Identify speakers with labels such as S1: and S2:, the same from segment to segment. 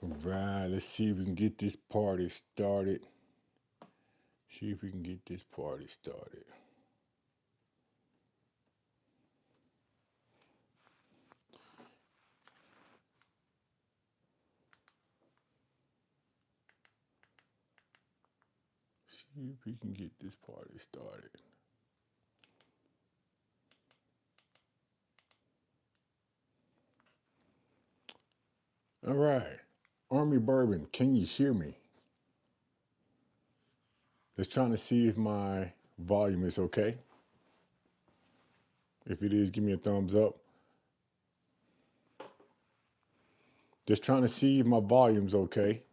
S1: Right, let's see if we can get this party started. See if we can get this party started. See if we can get this party started. All right, Army Bourbon, can you hear me? Just trying to see if my volume is okay. If it is, give me a thumbs up. Just trying to see if my volume's okay.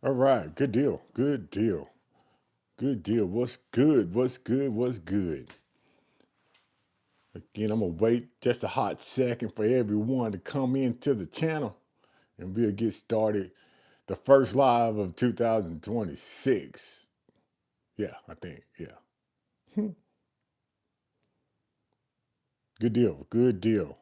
S1: All right, good deal, good deal, good deal. What's good? What's good? What's good? Again, I'm gonna wait just a hot second for everyone to come into the channel and we'll get started. The first live of 2026. Yeah, I think, yeah. Good deal, good deal.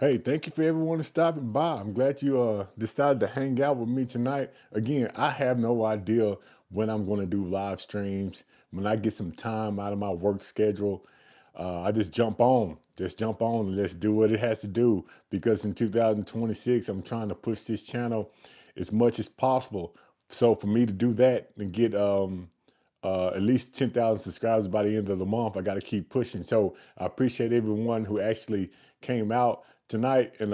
S1: Hey, thank you for everyone stopping by. I'm glad you decided to hang out with me tonight. Again, I have no idea when I'm going to do live streams. When I get some time out of my work schedule, I just jump on and let's do what it has to do. Because in 2026, I'm trying to push this channel as much as possible. So for me to do that and get at least 10,000 subscribers by the end of the month, I got to keep pushing. So I appreciate everyone who actually came out tonight and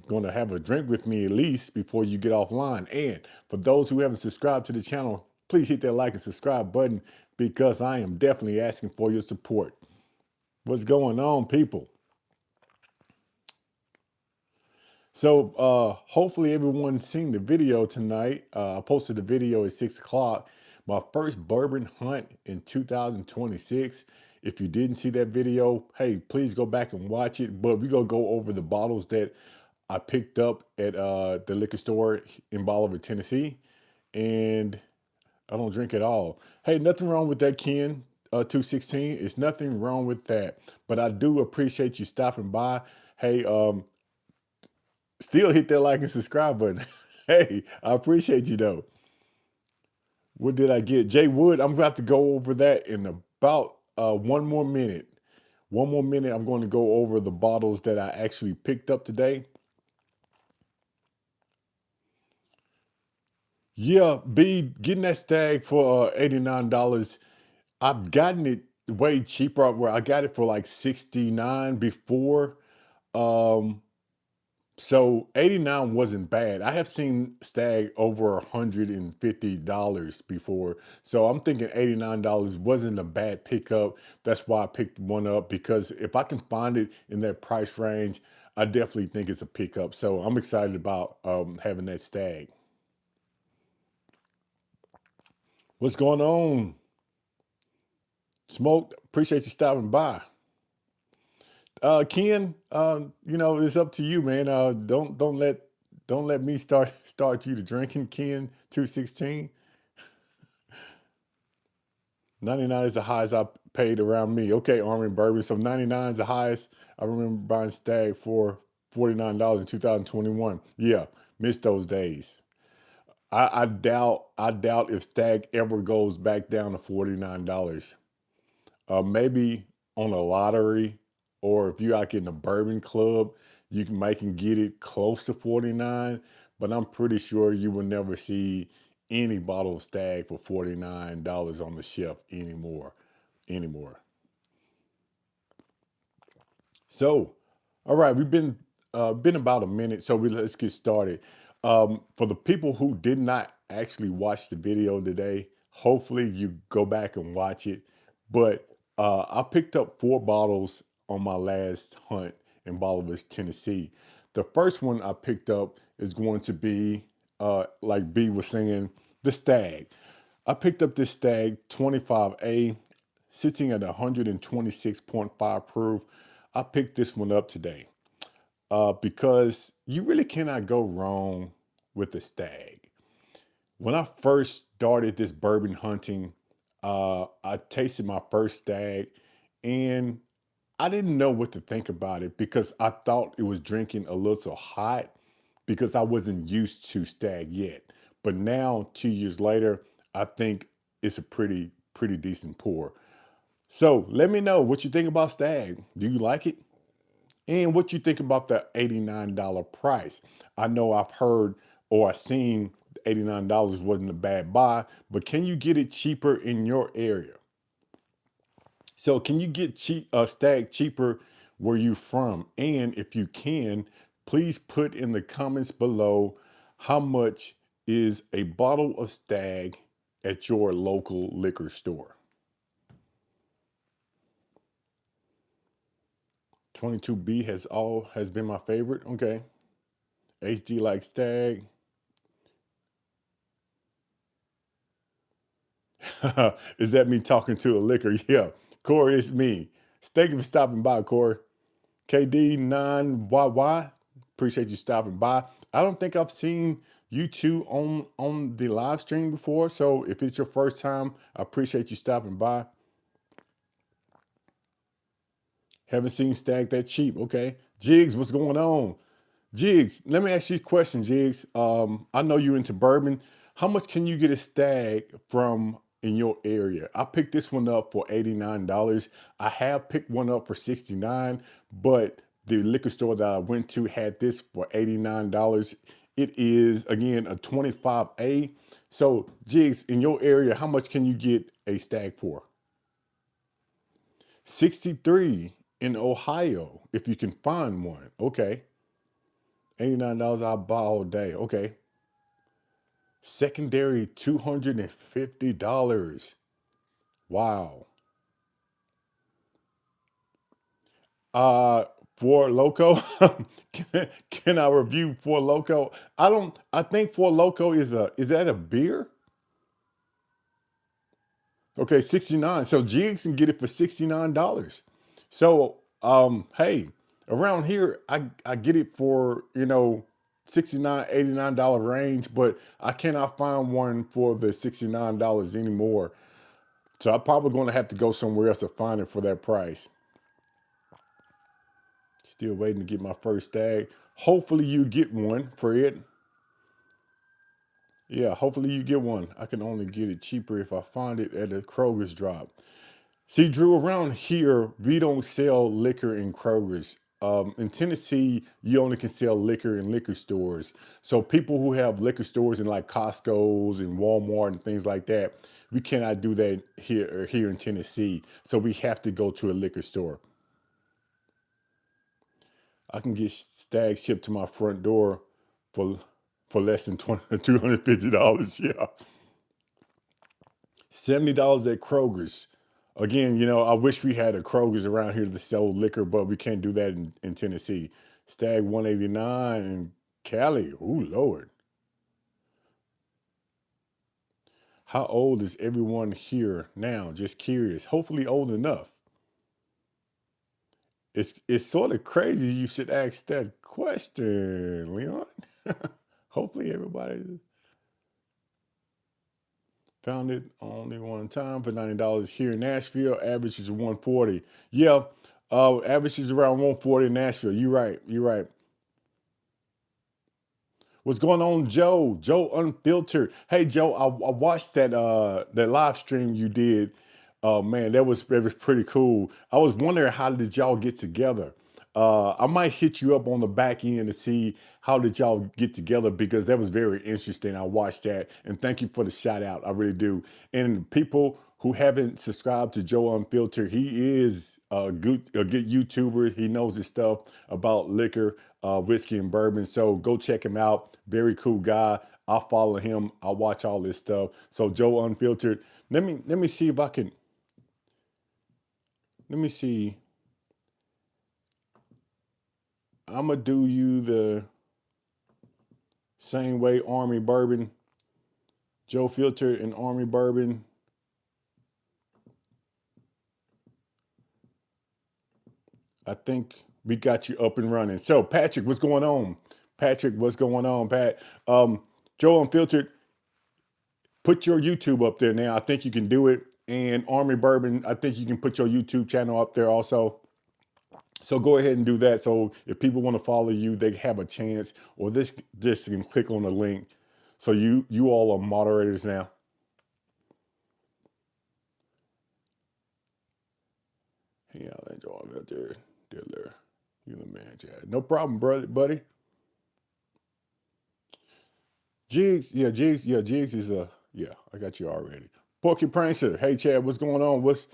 S1: going to have a drink with me at least before you get offline. And for those who haven't subscribed to the channel, please hit that like and subscribe button because I am definitely asking for your support. What's going on, people? So hopefully everyone's seen the video tonight. I posted the video at 6 o'clock. My first bourbon hunt in 2026. If you didn't see that video, hey, please go back and watch it. But we're going to go over the bottles that I picked up at the liquor store in Bolivar, Tennessee. And I don't drink at all. Hey, nothing wrong with that, Ken. 216. It's nothing wrong with that. But I do appreciate you stopping by. Hey, still hit that like and subscribe button. Hey, I appreciate you though. What did I get? Jay Wood, I'm about to go over that in about 1 more minute. 1 more minute, I'm going to go over the bottles that I actually picked up today. Yeah, B, getting that stag for $89. I've gotten it way cheaper where I got it for like 69 before. Um, So 89 wasn't bad. I have seen Stag over $150 before. So I'm thinking $89 wasn't a bad pickup. That's why I picked one up because if I can find it in that price range, I definitely think it's a pickup. So I'm excited about having that Stag. What's going on? Smoke, appreciate you stopping by. Ken, it's up to you, man. Don't let me start you to drinking, Ken 216. 99 is the highest I paid around me. Okay, Army and Bourbon. So 99 is the highest. I remember buying Stag for $49 in 2021. Yeah, missed those days. I doubt if Stag ever goes back down to $49. Maybe on a lottery, or if you're like in the bourbon club, you can make and get it close to 49. But I'm pretty sure you will never see any bottle of Stag for $49 on the shelf anymore. So, all right, we've been about a minute, so let's get started. For the people who did not actually watch the video today, hopefully you go back and watch it. But I picked up 4 bottles on my last hunt in Bolivar, Tennessee. The first one I picked up is going to be, like B was saying, the Stag. I picked up this Stag 25A, sitting at 126.5 proof. I picked this one up today because you really cannot go wrong with the Stag. When I first started this bourbon hunting, I tasted my first Stag and I didn't know what to think about it because I thought it was drinking a little hot. because I wasn't used to stag yet. But now, 2 years later, I think it's a pretty decent pour. So let me know what you think about stag. Do you like it? And what you think about the $89 price? I know I've heard or I've seen $89 wasn't a bad buy, but can you get it cheaper in your area? So can you get stag cheaper where you from? And if you can, please put in the comments below how much is a bottle of stag at your local liquor store. 22B has been my favorite. Okay. HD like stag. Is that me talking to a liquor? Yeah. Corey, it's me. Thank you for stopping by, Corey. KD9YY. Appreciate you stopping by. I don't think I've seen you two on the live stream before. So if it's your first time, I appreciate you stopping by. Haven't seen Stag that cheap. Okay. Jigs, what's going on? Jigs, let me ask you a question, Jigs. I know you're into bourbon. How much can you get a stag from in your area? I picked this one up for $89. I have picked one up for $69, but the liquor store that I went to had this for $89. It is again a 25A. So, Jigs, in your area, how much can you get a stag for? 63 in Ohio, if you can find one. Okay. $89 I'll buy all day. Okay. Secondary $250. Wow. Uh Four Loco. Can I review Four Loco? I think Four Loco is that a beer? Okay, 69. So Jigs can get it for $69. So hey, around here I get it for, 69, $89 range, but I cannot find one for the $69 anymore. So I'm probably gonna have to go somewhere else to find it for that price. Still waiting to get my first stag. Hopefully you get one for it. Yeah, hopefully you get one. I can only get it cheaper if I find it at a Kroger's drop. See, Drew, around here, we don't sell liquor in Kroger's. In Tennessee, you only can sell liquor in liquor stores. So people who have liquor stores in like Costco's and Walmart and things like that, we cannot do that here in Tennessee. So we have to go to a liquor store. I can get stag shipped to my front door for less than $250. Yeah. $70 at Kroger's. Again, I wish we had a Kroger's around here to sell liquor, but we can't do that in Tennessee. Stag 189 in Cali. Ooh, Lord. How old is everyone here now? Just curious. Hopefully old enough. It's sort of crazy you should ask that question, Leon. Hopefully everybody found it only one time for $90 here in Nashville. Average is 140. Yeah, average is around 140 in Nashville. You're right. You're right. What's going on, Joe? Joe Unfiltered. Hey, Joe, I watched that live stream you did. Man, that was pretty cool. I was wondering, how did y'all get together? I might hit you up on the back end to see how did y'all get together, because that was very interesting. I watched that, and thank you for the shout out. I really do. And people who haven't subscribed to Joe Unfiltered, he is a good YouTuber. He knows his stuff about liquor, whiskey and bourbon. So go check him out. Very cool guy. I follow him. I watch all this stuff. So Joe Unfiltered. Let me see if I can. Let me see. I'm gonna do you the same way. Army Bourbon. Joe Filter and Army Bourbon. I think we got you up and running. So Patrick, what's going on? Patrick, what's going on, Pat? Joe Unfiltered, put your YouTube up there now. I think you can do it. And Army Bourbon, I think you can put your YouTube channel up there also. So go ahead and do that. So if people want to follow you, they have a chance, or this just can click on the link. So you all are moderators now. Yeah, I enjoy that there, there. You the man, Chad. No problem, brother, buddy. Jigs is yeah, I got you already. Porky Prancer, hey Chad, what's going on? What's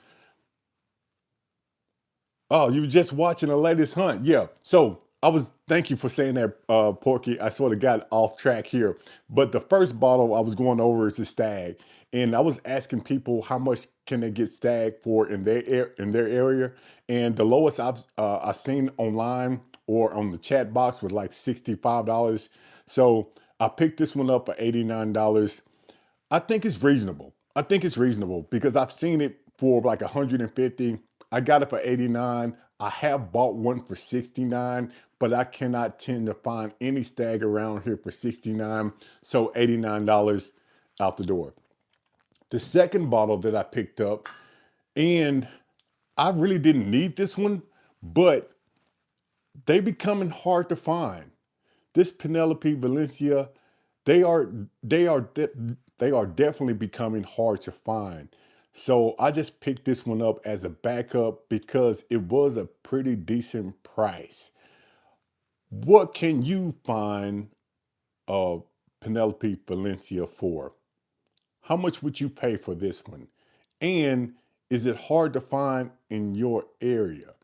S1: Oh, you were just watching the latest hunt. Yeah. So thank you for saying that, Porky. I sort of got off track here. But the first bottle I was going over is the stag. And I was asking people how much can they get stag for in their area. And the lowest I've seen online or on the chat box was like $65. So I picked this one up for $89. I think it's reasonable. I think it's reasonable because I've seen it for like 150. I got it for 89. I have bought one for 69, but I cannot tend to find any stag around here for 69. So $89 out the door. The second bottle that I picked up, and I really didn't need this one, but they becoming hard to find. This Penelope Valencia, they are they are they are definitely becoming hard to find. So I just picked this one up as a backup because it was a pretty decent price. What can you find uh Penelope Valencia for? How much would you pay for this one? And is it hard to find in your area?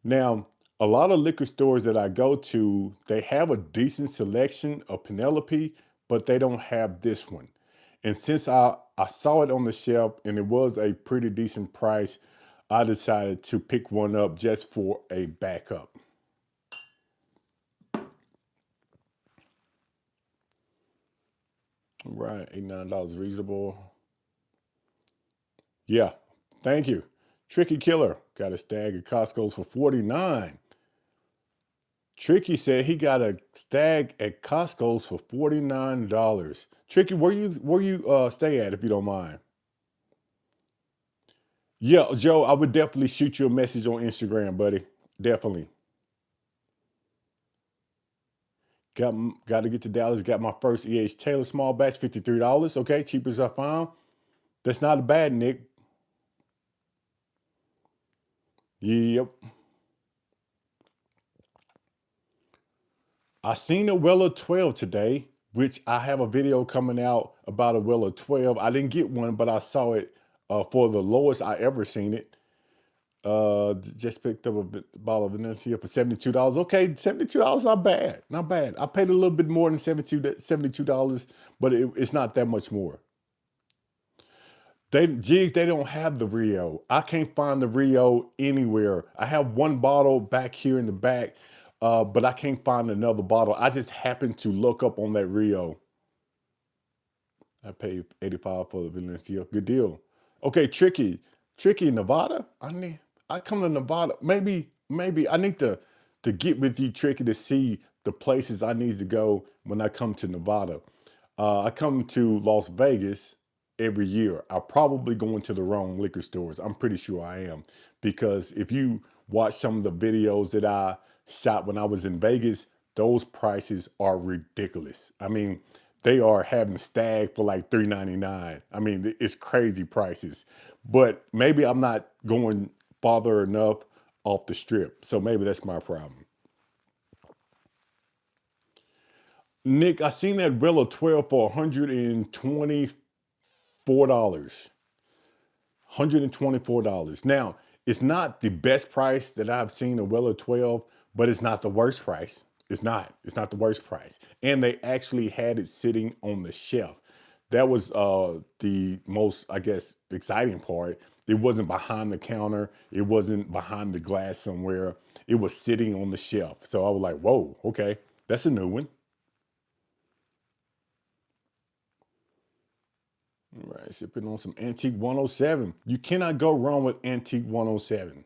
S1: Now, a lot of liquor stores that I go to, they have a decent selection of Penelope, but they don't have this one. And since I saw it on the shelf and it was a pretty decent price, I decided to pick one up just for a backup. Right, $89 reasonable. Yeah, thank you. Tricky Killer got a stag at Costco's for 49. Tricky said he got a stag at Costco's for $49. Tricky, where you stay at if you don't mind? Yeah, Joe, I would definitely shoot you a message on Instagram, buddy. Definitely. Got to get to Dallas. Got my first EH Taylor small batch, $53. Okay, cheap as I found. That's not a bad, Nick. Yep. I seen a Weller 12 today, which I have a video coming out about a Weller 12. I didn't get one, but I saw it for the lowest I ever seen it. Just picked up a bottle of Venetia for $72. Okay, $72, not bad, not bad. I paid a little bit more than $72, but it's not that much more. They don't have the Rio. I can't find the Rio anywhere. I have one bottle back here in the back, but I can't find another bottle. I just happened to look up on that Rio. I paid 85 for the Valencia. Good deal. Okay, tricky Nevada. I come to Nevada. Maybe I need to get with you, Tricky, to see the places I need to go when I come to Nevada. I come to Las Vegas every year. I'm probably going to the wrong liquor stores. I'm pretty sure I am because if you watch some of the videos that I shot when I was in Vegas, those prices are ridiculous. I mean, they are having stag for like $3.99. I mean, it's crazy prices. But maybe I'm not going farther enough off the strip. So maybe that's my problem. Nick, I seen that Rilla 12 for $124. $124. Now, it's not the best price that I've seen a Weller 12, but it's not the worst price. It's not. It's not the worst price. And they actually had it sitting on the shelf. That was the most, I guess, exciting part. It wasn't behind the counter. It wasn't behind the glass somewhere. It was sitting on the shelf. So I was like, whoa, okay, that's a new one. All right, sipping on some Antique 107. You cannot go wrong with Antique 107.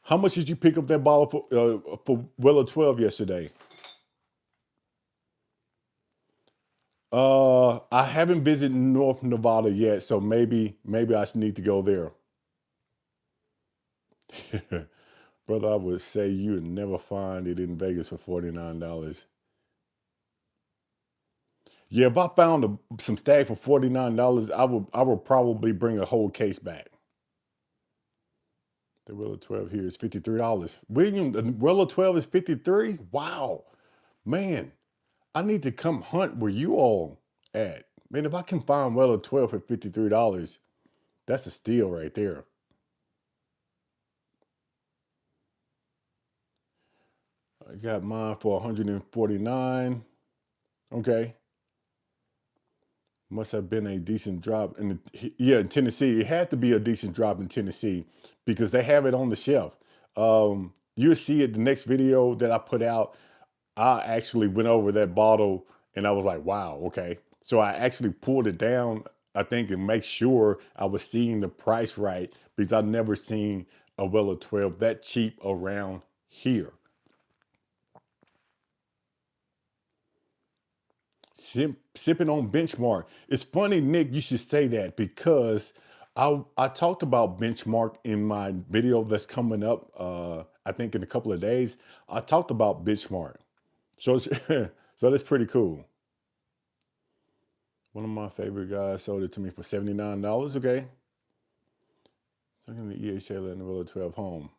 S1: How much did you pick up that bottle for Weller 12 yesterday? I haven't visited North Nevada yet, so maybe I need to go there. Brother, I would say you would never find it in Vegas for $49. Yeah, if I found some stag for $49, I would probably bring a whole case back. The Willow 12 here is $53. William, the Willow 12 is 53. Wow, man, I need to come hunt where you all at. Man, if I can find Willow 12 for $53, that's a steal right there. I got mine for 149. Okay. Must have been a decent drop yeah, in Tennessee. It had to be a decent drop in Tennessee because they have it on the shelf. You'll see it the next video that I put out. I actually went over that bottle and I was like, wow, okay. So I actually pulled it down, I think, and make sure I was seeing the price right because I've never seen a Weller 12 that cheap around here. Sipping on Benchmark. It's funny, Nick, you should say that because I talked about Benchmark in my video that's coming up. I think in a couple of days, I talked about Benchmark. So it's, so that's pretty cool. One of my favorite guys sold it to me for $79. Okay, taking the EHL and the Roller 12 home.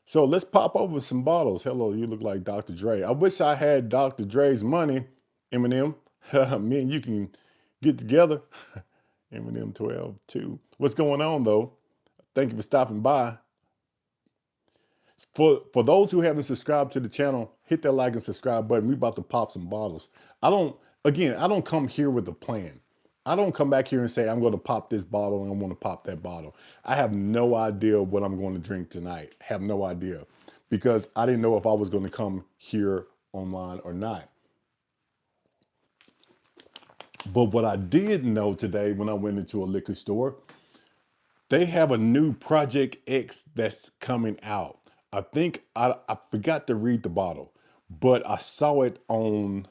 S1: So let's pop over some bottles. Hello, you look like Dr. Dre. I wish I had Dr. Dre's money, Eminem. Me and you can get together. Eminem 12 too. What's going on though? Thank you for stopping by. For those who haven't subscribed to the channel, hit that like and subscribe button. We about to pop some bottles. I don't come here with a plan. I don't come back here and say I'm going to pop this bottle and I'm going to pop that bottle. I have no idea what I'm going to drink tonight. Have no idea because I didn't know if I was going to come here online or not. But what I did know today when I went into a liquor store, they have a new Project X that's coming out. I think I forgot to read the bottle, but I saw it online.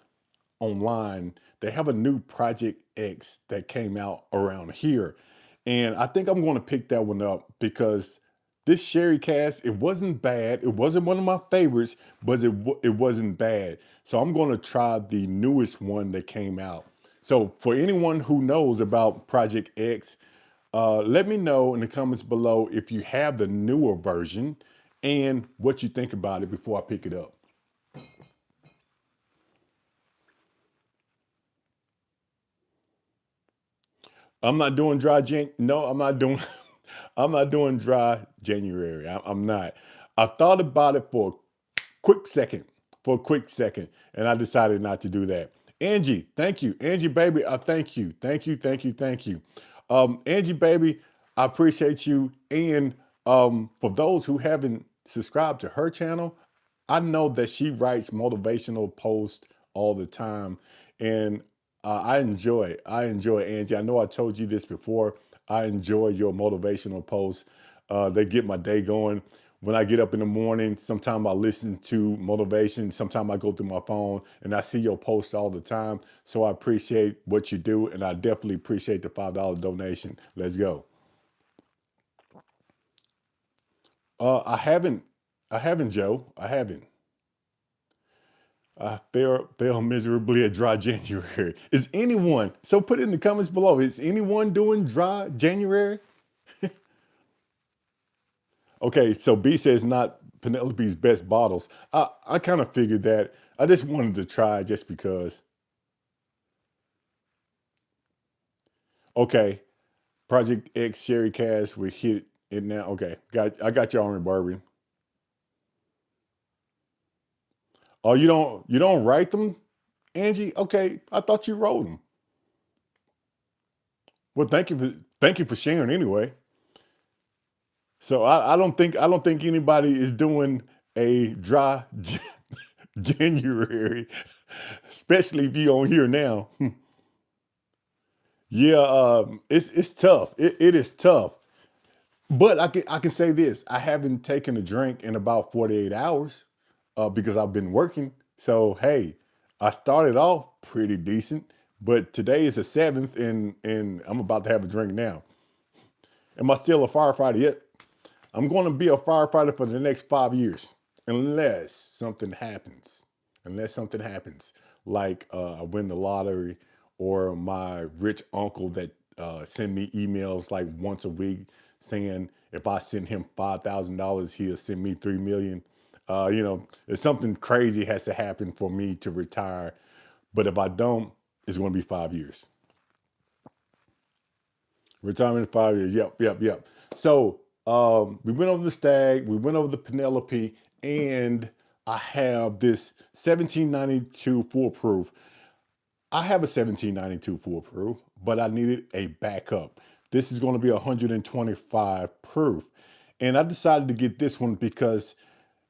S1: They have a new Project X that came out around here. And I think I'm going to pick that one up because this sherry cask, it wasn't bad. It wasn't one of my favorites, but it wasn't bad. So I'm going to try the newest one that came out. So for anyone who knows about Project X, let me know in the comments below if you have the newer version and what you think about it before I pick it up. I'm not doing no, I'm not doing I'm not doing dry January. I'm not. I thought about it quick second, for a quick second, and I decided not to do that. Angie, thank you. Angie, baby, I thank you. Thank you, thank you, thank you. Angie, baby, I appreciate you. And for those who haven't subscribed to her channel, I know that she writes motivational posts all the time. And I enjoy Angie. I know I told you this before. I enjoy your motivational posts. They get my day going. When I get up in the morning, sometimes I listen to motivation. Sometimes I go through my phone and I see your posts all the time. So I appreciate what you do. And I definitely appreciate the $5 donation. Let's go. I haven't, Joe. I haven't. I fail miserably at dry January. Is anyone, so put it in the comments below, is anyone doing dry January? Okay, so B says not Penelope's best bottles. I kind of figured that. I just wanted to try just because. Okay, Project X Sherry Cash, we hit it now. Okay, I got your orange bourbon. Oh, you don't write them, Angie? Okay, I thought you wrote them. Well, thank you for sharing anyway. So I don't think anybody is doing a dry January, especially if you on here now. Yeah, it's tough. It is tough. But I can say this: I haven't taken a drink in about 48 hours because I've been working. So hey, I started off pretty decent, but today is the 7th, and I'm about to have a drink now. Am I still a firefighter yet? I'm going to be a firefighter for the next 5 years, unless something happens. Unless something happens, like I win the lottery, or my rich uncle that send me emails like once a week saying if I send him $5,000, he'll send me 3 million. If something crazy has to happen for me to retire, but if I don't, it's going to be 5 years. Retirement in 5 years. Yep, yep, yep. So we went over the Stag, we went over the Penelope, and I have this 1792 foolproof. I have a 1792 foolproof, but I needed a backup. This is going to be 125 proof. And I decided to get this one because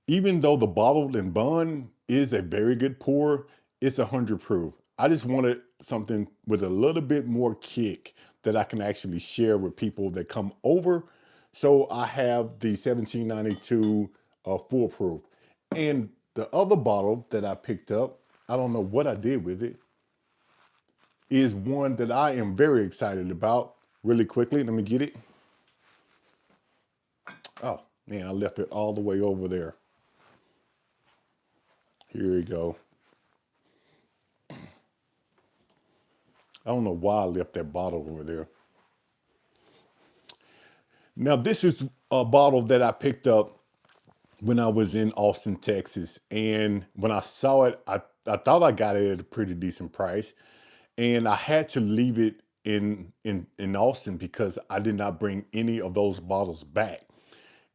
S1: even though the bottled and bond is a very good pour, it's 100 proof. I just wanted something with a little bit more kick that I can actually share with people that come over. So I have the 1792 foolproof. And the other bottle that I picked up, I don't know what I did with it, is one that I am very excited about. Really quickly, let me get it. Oh, man, I left it all the way over there. Here we go. I don't know why I left that bottle over there. Now, this is a bottle that I picked up when I was in Austin, Texas. And when I saw it, I thought I got it at a pretty decent price. And I had to leave it in Austin because I did not bring any of those bottles back.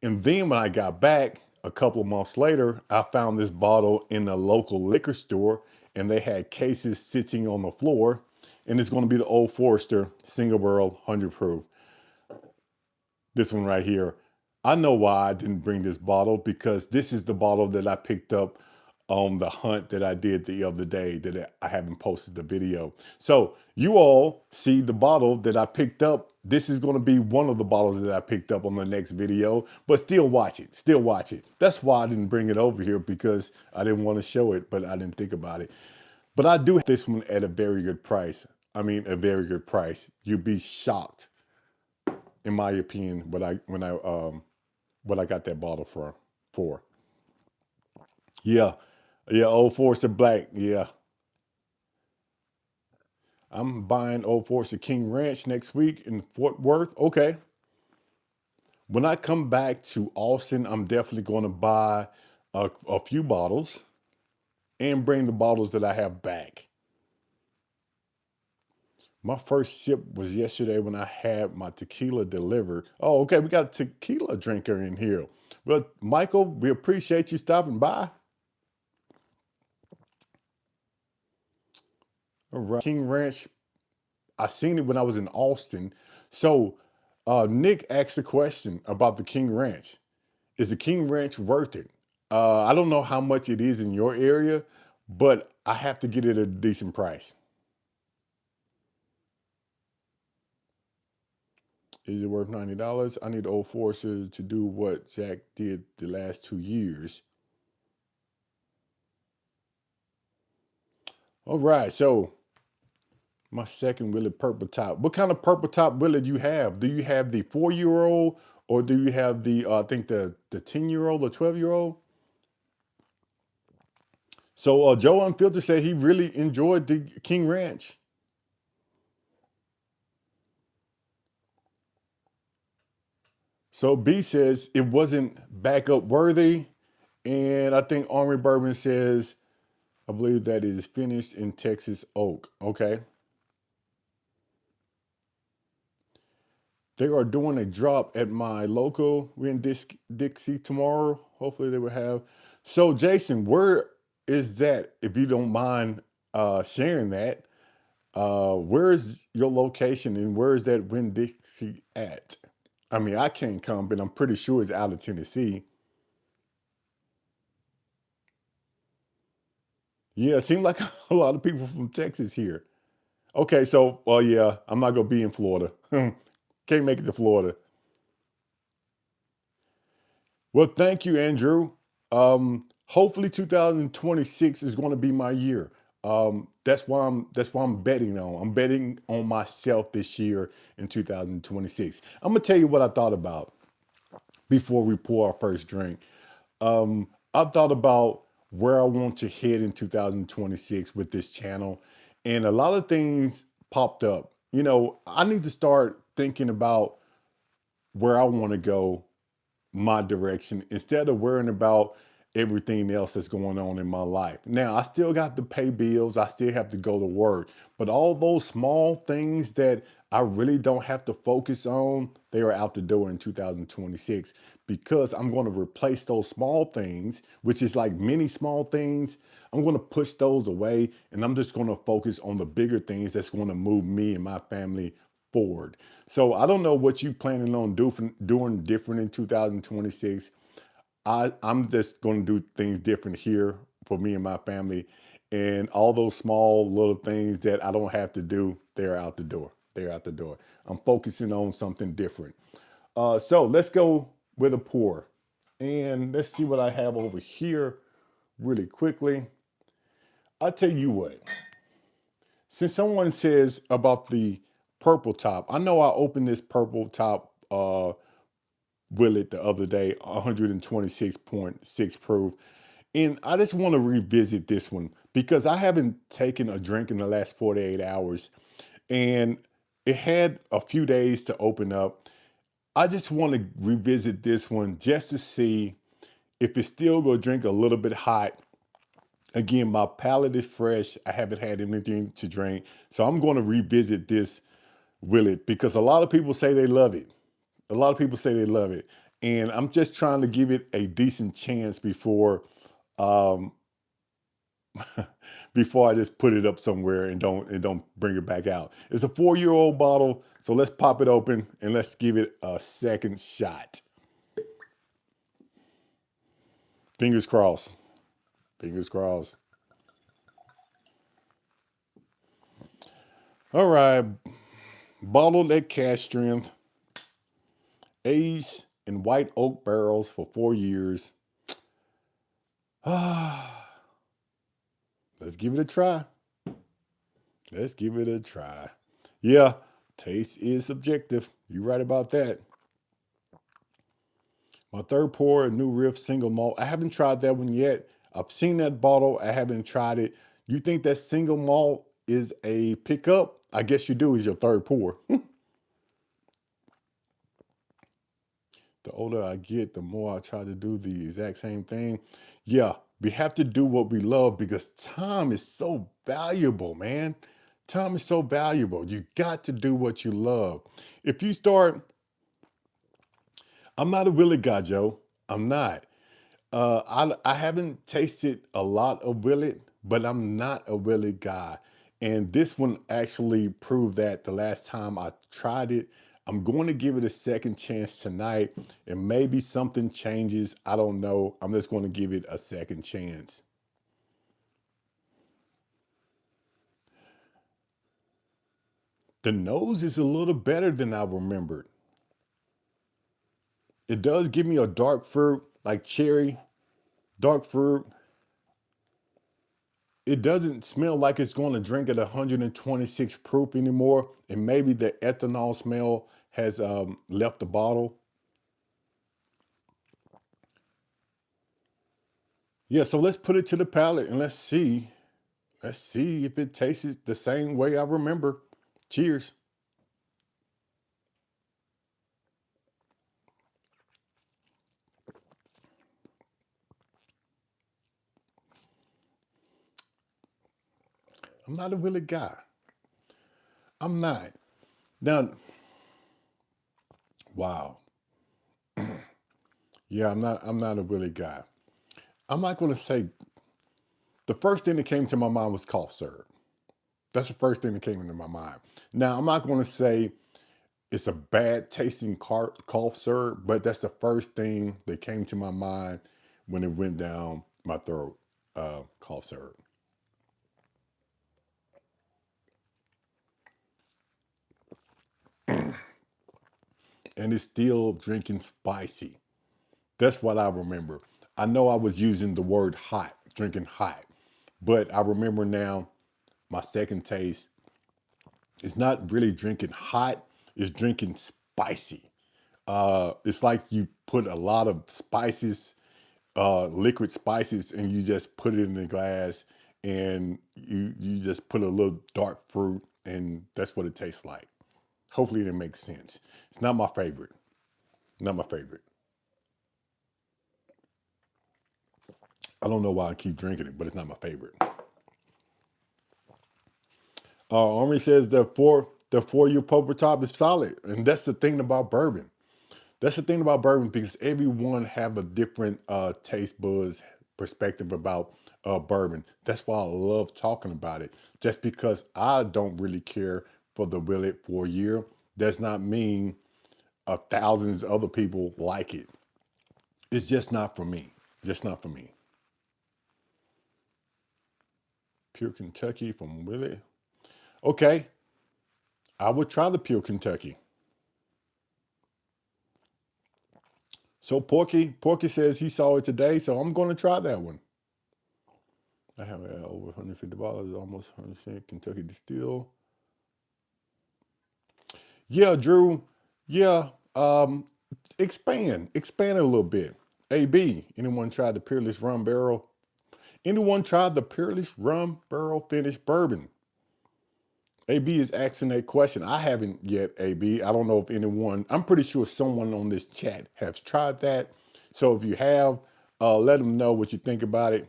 S1: And then when I got back a couple of months later, I found this bottle in a local liquor store, and they had cases sitting on the floor. And it's going to be the Old Forester single barrel 100 proof. This one right here. I know why I didn't bring this bottle, because this is the bottle that I picked up on the hunt that I did the other day that I haven't posted the video. So you all see the bottle that I picked up. This is going to be one of the bottles that I picked up on the next video, but still watch it. Still watch it. That's why I didn't bring it over here, because I didn't want to show it, but I didn't think about it. But I do have this one at a very good price. I mean, a very good price. You'd be shocked, in my opinion, what I got that bottle for. Yeah. Yeah, Old Forester Black. Yeah. I'm buying Old Forester King Ranch next week in Fort Worth. Okay. When I come back to Austin, I'm definitely going to buy a few bottles and bring the bottles that I have back. My first sip was yesterday when I had my tequila delivered. Oh, okay. We got a tequila drinker in here. Well, Michael, we appreciate you stopping by. All right. King Ranch, I seen it when I was in Austin. So Nick asked a question about the King Ranch. Is the King Ranch worth it? I don't know how much it is in your area, but I have to get it at a decent price. Is it worth $90? I need Old Forester to do what Jack did the last 2 years. All right, so my second Willet purple top. What kind of purple top Willet do you have? Do you have the 4-year-old, or do you have the I think the 10-year-old or 12-year-old? So Joe Unfiltered said he really enjoyed the King Ranch. So B says it wasn't backup worthy. And I think Army Bourbon says, I believe that is finished in Texas oak. Okay. They are doing a drop at my local. We're in Dixie tomorrow. Hopefully they will have. So Jason, where is that? If you don't mind sharing that, where is your location, and where is that Win Dixie at? I mean, I can't come, but I'm pretty sure it's out of Tennessee. Yeah, it seemed like a lot of people from Texas here. Okay, so well, yeah, I'm not gonna be in Florida. Can't make it to Florida. Well, thank you, Andrew. Hopefully 2026 is going to be my year. That's why I'm betting on. I'm betting on myself this year in 2026. I'm gonna tell you what I thought about before we pour our first drink. I thought about where I want to head in 2026 with this channel, and a lot of things popped up. I need to start thinking about where I want to go, my direction, instead of worrying about everything else that's going on in my life. Now, I still got to pay bills, I still have to go to work, but all those small things that I really don't have to focus on, they are out the door in 2026, because I'm going to replace those small things, which is like many small things. I'm going to push those away, and I'm just going to focus on the bigger things that's going to move me and my family forward. So I don't know what you planning on doing different in 2026. I'm just going to do things different here for me and my family, and all those small little things that I don't have to do, they're out the door. They're out the door. I'm focusing on something different. So let's go with a pour, and let's see what I have over here really quickly. I'll tell you what. Since someone says about the purple top, I know I opened this purple top Willet the other day, 126.6 proof. And I just want to revisit this one because I haven't taken a drink in the last 48 hours, and it had a few days to open up. I just want to revisit this one just to see if it's still going to drink a little bit hot. Again, my palate is fresh. I haven't had anything to drink. So I'm going to revisit this Willet because a lot of people say they love it. A lot of people say they love it. And I'm just trying to give it a decent chance um, before I just put it up somewhere and don't bring it back out. It's a 4-year-old bottle, so let's pop it open and let's give it a second shot. Fingers crossed. Fingers crossed. All right, bottled at cask strength, aged in white oak barrels for 4 years. Let's give it a try. Let's give it a try. Yeah, taste is subjective. You're right about that. My third pour, a New Riff single malt. I haven't tried that one yet. I've seen that bottle. I haven't tried it. You think that single malt is a pickup? I guess you do, is your third pour. The older I get, the more I try to do the exact same thing. Yeah, we have to do what we love because time is so valuable, man. Time is so valuable. You got to do what you love. If you start, I'm not a Willie guy, Joe. I'm not. I haven't tasted a lot of Willet, but I'm not a Willet guy. And this one actually proved that the last time I tried it. I'm going to give it a second chance tonight, and maybe something changes. I don't know. I'm just going to give it a second chance. The nose is a little better than I remembered. It does give me a dark fruit, like cherry, dark fruit. It doesn't smell like it's going to drink at 126 proof anymore. And maybe the ethanol smell has left the bottle. Yeah, so let's put it to the palate and let's see. Let's see if it tastes the same way I remember. Cheers. I'm not a Willie guy. I'm not. Now, wow. Yeah, I'm not a Willie guy. I'm not gonna say the first thing that came to my mind was cough syrup. That's the first thing that came into my mind. Now, I'm not gonna say it's a bad tasting cough syrup, but that's the first thing that came to my mind when it went down my throat. Cough syrup, and it's still drinking spicy. That's what I remember. I know I was using the word hot, drinking hot, But I remember now my second taste is not really drinking hot, it's drinking spicy. It's like you put a lot of spices, liquid spices, and you just put it in the glass, and you just put a little dark fruit, and that's what it tastes like. Hopefully, that makes sense. It's not my favorite. Not my favorite. I don't know why I keep drinking it, but it's not my favorite. Army says the 4 year pulper top is solid, and that's the thing about bourbon. That's the thing about bourbon because everyone have a different taste buds perspective about bourbon. That's why I love talking about it. Just because I don't really care for the Willet 4 year does not mean thousands of other people like it. It's just not for me. Just not for me. Pure Kentucky from Willet. Okay, I would try the Pure Kentucky. So Porky says he saw it today, so I'm going to try that one. I have over $150, almost 100% Kentucky Distill. Yeah, Drew. Yeah. Expand it a little bit. AB, anyone tried the Peerless Rum Barrel? Anyone tried the Peerless Rum Barrel Finished Bourbon? AB is asking that question. I haven't yet, AB. I don't know if anyone, I'm pretty sure someone on this chat has tried that. So if you have, let them know what you think about it.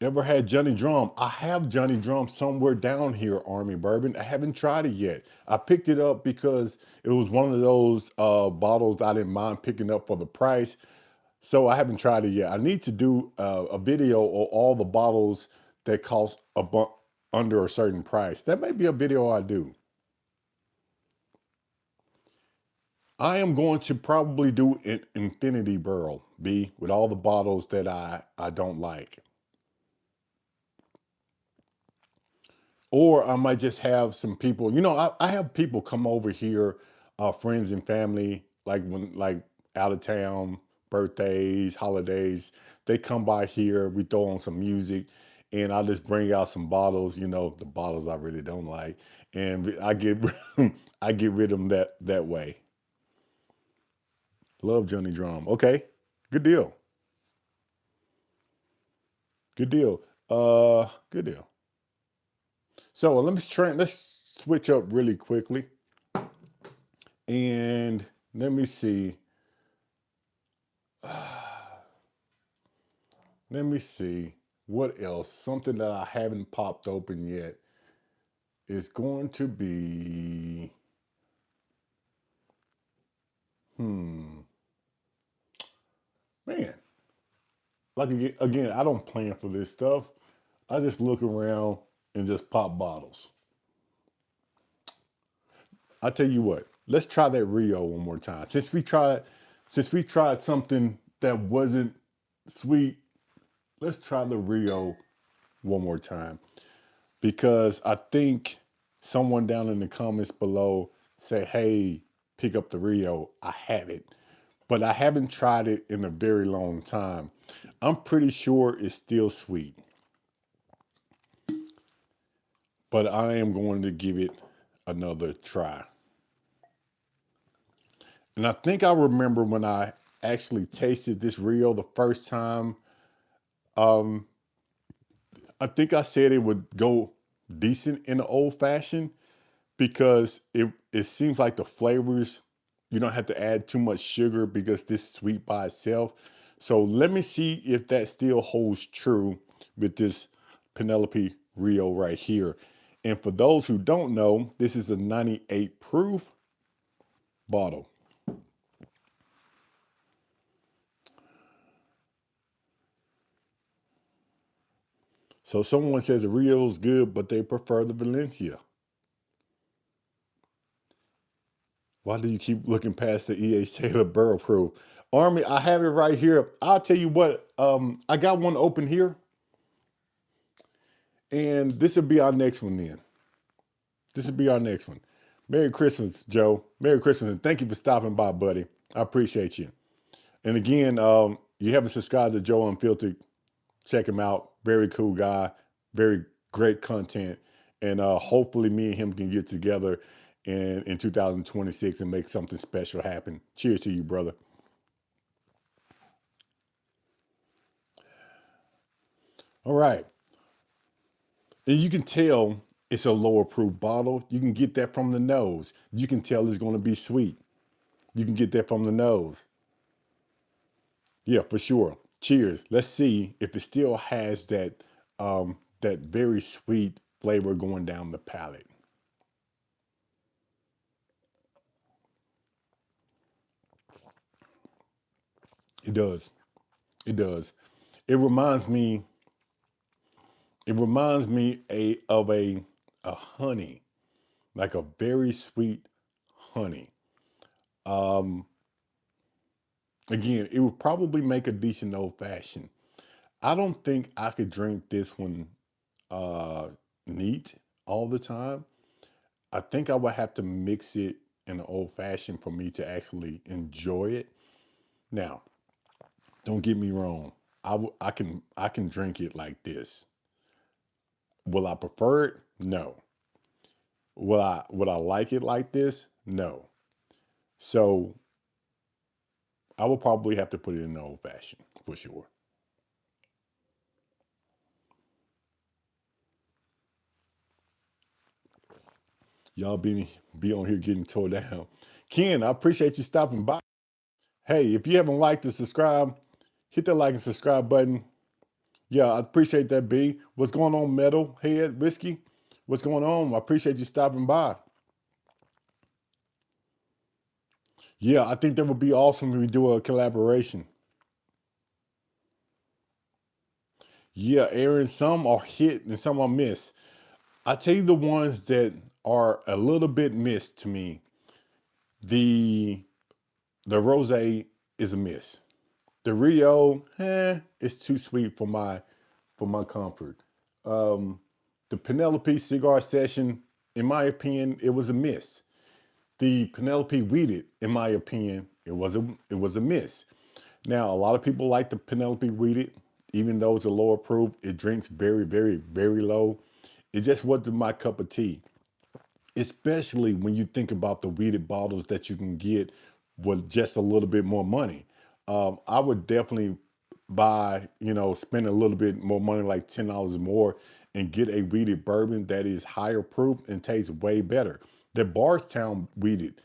S1: Ever had Johnny Drum? I have Johnny Drum somewhere down here, Army Bourbon. I haven't tried it yet. I picked it up because it was one of those bottles I didn't mind picking up for the price. So I haven't tried it yet. I need to do a video of all the bottles that cost under a certain price. That may be a video I do. I am going to probably do an infinity barrel, B, with all the bottles that I don't like. Or I might just have some people, I have people come over here, friends and family, like out of town, birthdays, holidays, they come by here, we throw on some music, and I just bring out some bottles, the bottles I really don't like, and I get I get rid of them that way. Love Johnny Drum. Okay, good deal. Good deal. Good deal. So let's switch up really quickly. And let me see. Let me see. What else? Something that I haven't popped open yet is going to be. Hmm. Man. Like again, I don't plan for this stuff. I just look around and just pop bottles. I tell you what, let's try that Rio one more time. Since we tried something that wasn't sweet, let's try the Rio one more time. Because I think someone down in the comments below said, hey, pick up the Rio. I have it, but I haven't tried it in a very long time. I'm pretty sure it's still sweet, but I am going to give it another try. And I think I remember when I actually tasted this Rio the first time, um, I think I said it would go decent in the old fashioned because it seems like the flavors, you don't have to add too much sugar because this is sweet by itself. So let me see if that still holds true with this Penelope Rio right here. And for those who don't know, this is a 98 proof bottle. So someone says the Rio's good, but they prefer the Valencia. Why do you keep looking past the E.H. Taylor Burrow Proof? Army, I have it right here. I'll tell you what, I got one open here, and this will be our next one then. This will be our next one. Merry Christmas, Joe. Merry Christmas, and thank you for stopping by, buddy. I appreciate you. And again, you haven't subscribed to Joe Unfiltered, check him out. Very cool guy, very great content. And hopefully me and him can get together in 2026 and make something special happen. Cheers to you, brother. All right. And you can tell it's a lower proof bottle. You can get that from the nose. You can tell it's going to be sweet. You can get that from the nose. Yeah, for sure. Cheers. Let's see if it still has that very sweet flavor going down the palate. It does. It does. It reminds me. It reminds me of a honey, like a very sweet honey. Um, Again, it would probably make a decent old fashioned. I don't think I could drink this one uh, neat all the time. I think I would have to mix it in an old fashioned for me to actually enjoy it. Now, don't get me wrong. I can drink it like this. Will I prefer it? No. Would I like it like this? No. So I will probably have to put it in the old fashioned for sure. Y'all be on here getting tore down. Ken, I appreciate you stopping by. Hey, if you haven't liked and subscribe, hit that like and subscribe button. Yeah, I appreciate that, B. What's going on, Metal Head Whiskey? What's going on? I appreciate you stopping by. Yeah, I think that would be awesome if we do a collaboration. Yeah, Aaron, some are hit and some are miss. I tell you the ones that are a little bit missed to me. The the rose is a miss. The Rio, it's too sweet for my comfort. Um, the Penelope cigar session, in my opinion, it was a miss. The Penelope Weeded, in my opinion, it was a miss. Now, a lot of people like the Penelope Weeded, even though it's a lower proof. It drinks very, very, very low. It just wasn't my cup of tea, especially when you think about the weeded bottles that you can get with just a little bit more money. I would definitely spend a little bit more money, like $10 more, and get a weeded bourbon that is higher proof and tastes way better. The Bardstown weeded,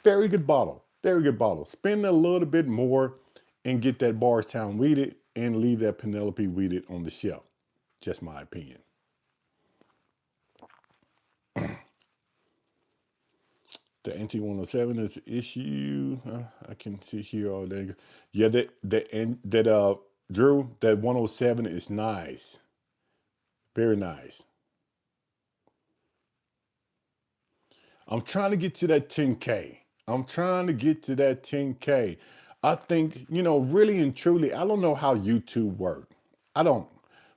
S1: very good bottle, very good bottle. Spend a little bit more and get that Bardstown weeded and leave that Penelope weeded on the shelf. Just my opinion. The NT 107 is the issue. I can see here all day. Yeah, that Drew, that 107 is nice. Very nice. I'm trying to get to that 10K. I'm trying to get to that 10K. I think, really and truly, I don't know how YouTube work. I don't.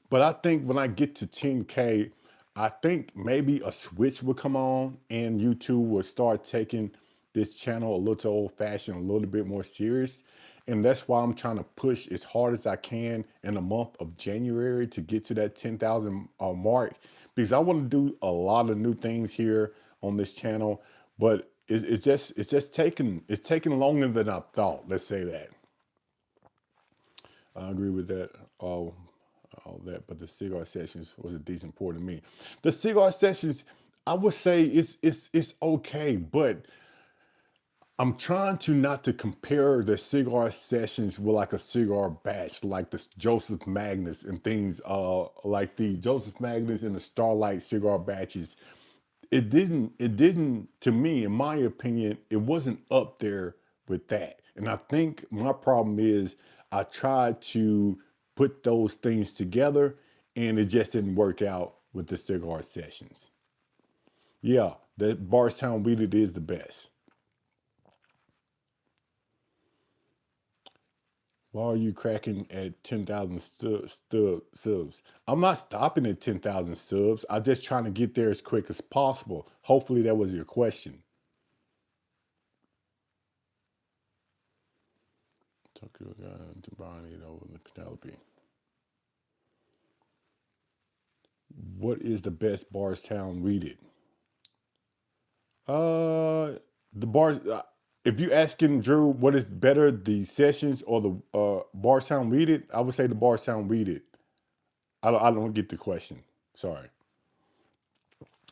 S1: But I think when I get to 10K, I think maybe a switch will come on and YouTube will start taking this channel a little old fashioned, a little bit more serious. And that's why I'm trying to push as hard as I can in the month of January to get to that 10,000 mark, because I want to do a lot of new things here on this channel, but it's just taking longer than I thought. Let's say that. I agree with that. All that, but the cigar sessions was a decent pour to me. The cigar sessions, I would say it's okay, but I'm trying to not to compare the cigar sessions with like a cigar batch, like the Joseph Magnus and things, like the Joseph Magnus and the Starlight cigar batches. It didn't, to me, in my opinion, it wasn't up there with that. And I think my problem is I tried to put those things together and it just didn't work out with the cigar sessions. Yeah, the Bardstown Weeded is the best. Why are you cracking at 10,000 subs? I'm not stopping at 10,000 subs. I'm just trying to get there as quick as possible. Hopefully that was your question. Tokyo got to Bonnie over the Penelope. What is the best Bardstown Read It? The bars. If you asking Drew what is better, the sessions or the Bardstown Read It, I would say the Bardstown Read It. I don't get the question. Sorry,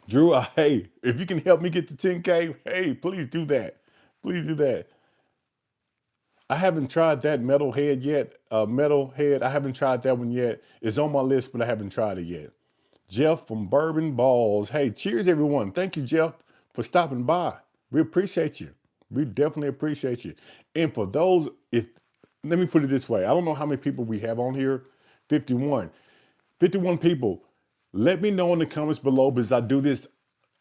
S1: Drew. Hey, if you can help me get to 10K, hey, please do that. Please do that. I haven't tried that Metalhead yet. Metalhead, I haven't tried that one yet. It's on my list, but I haven't tried it yet. Jeff from Bourbon Balls. Hey, cheers, everyone. Thank you, Jeff, for stopping by. We appreciate you. We definitely appreciate you. And for those, if let me put it this way, I don't know how many people we have on here. 51. 51 people. Let me know in the comments below because I do this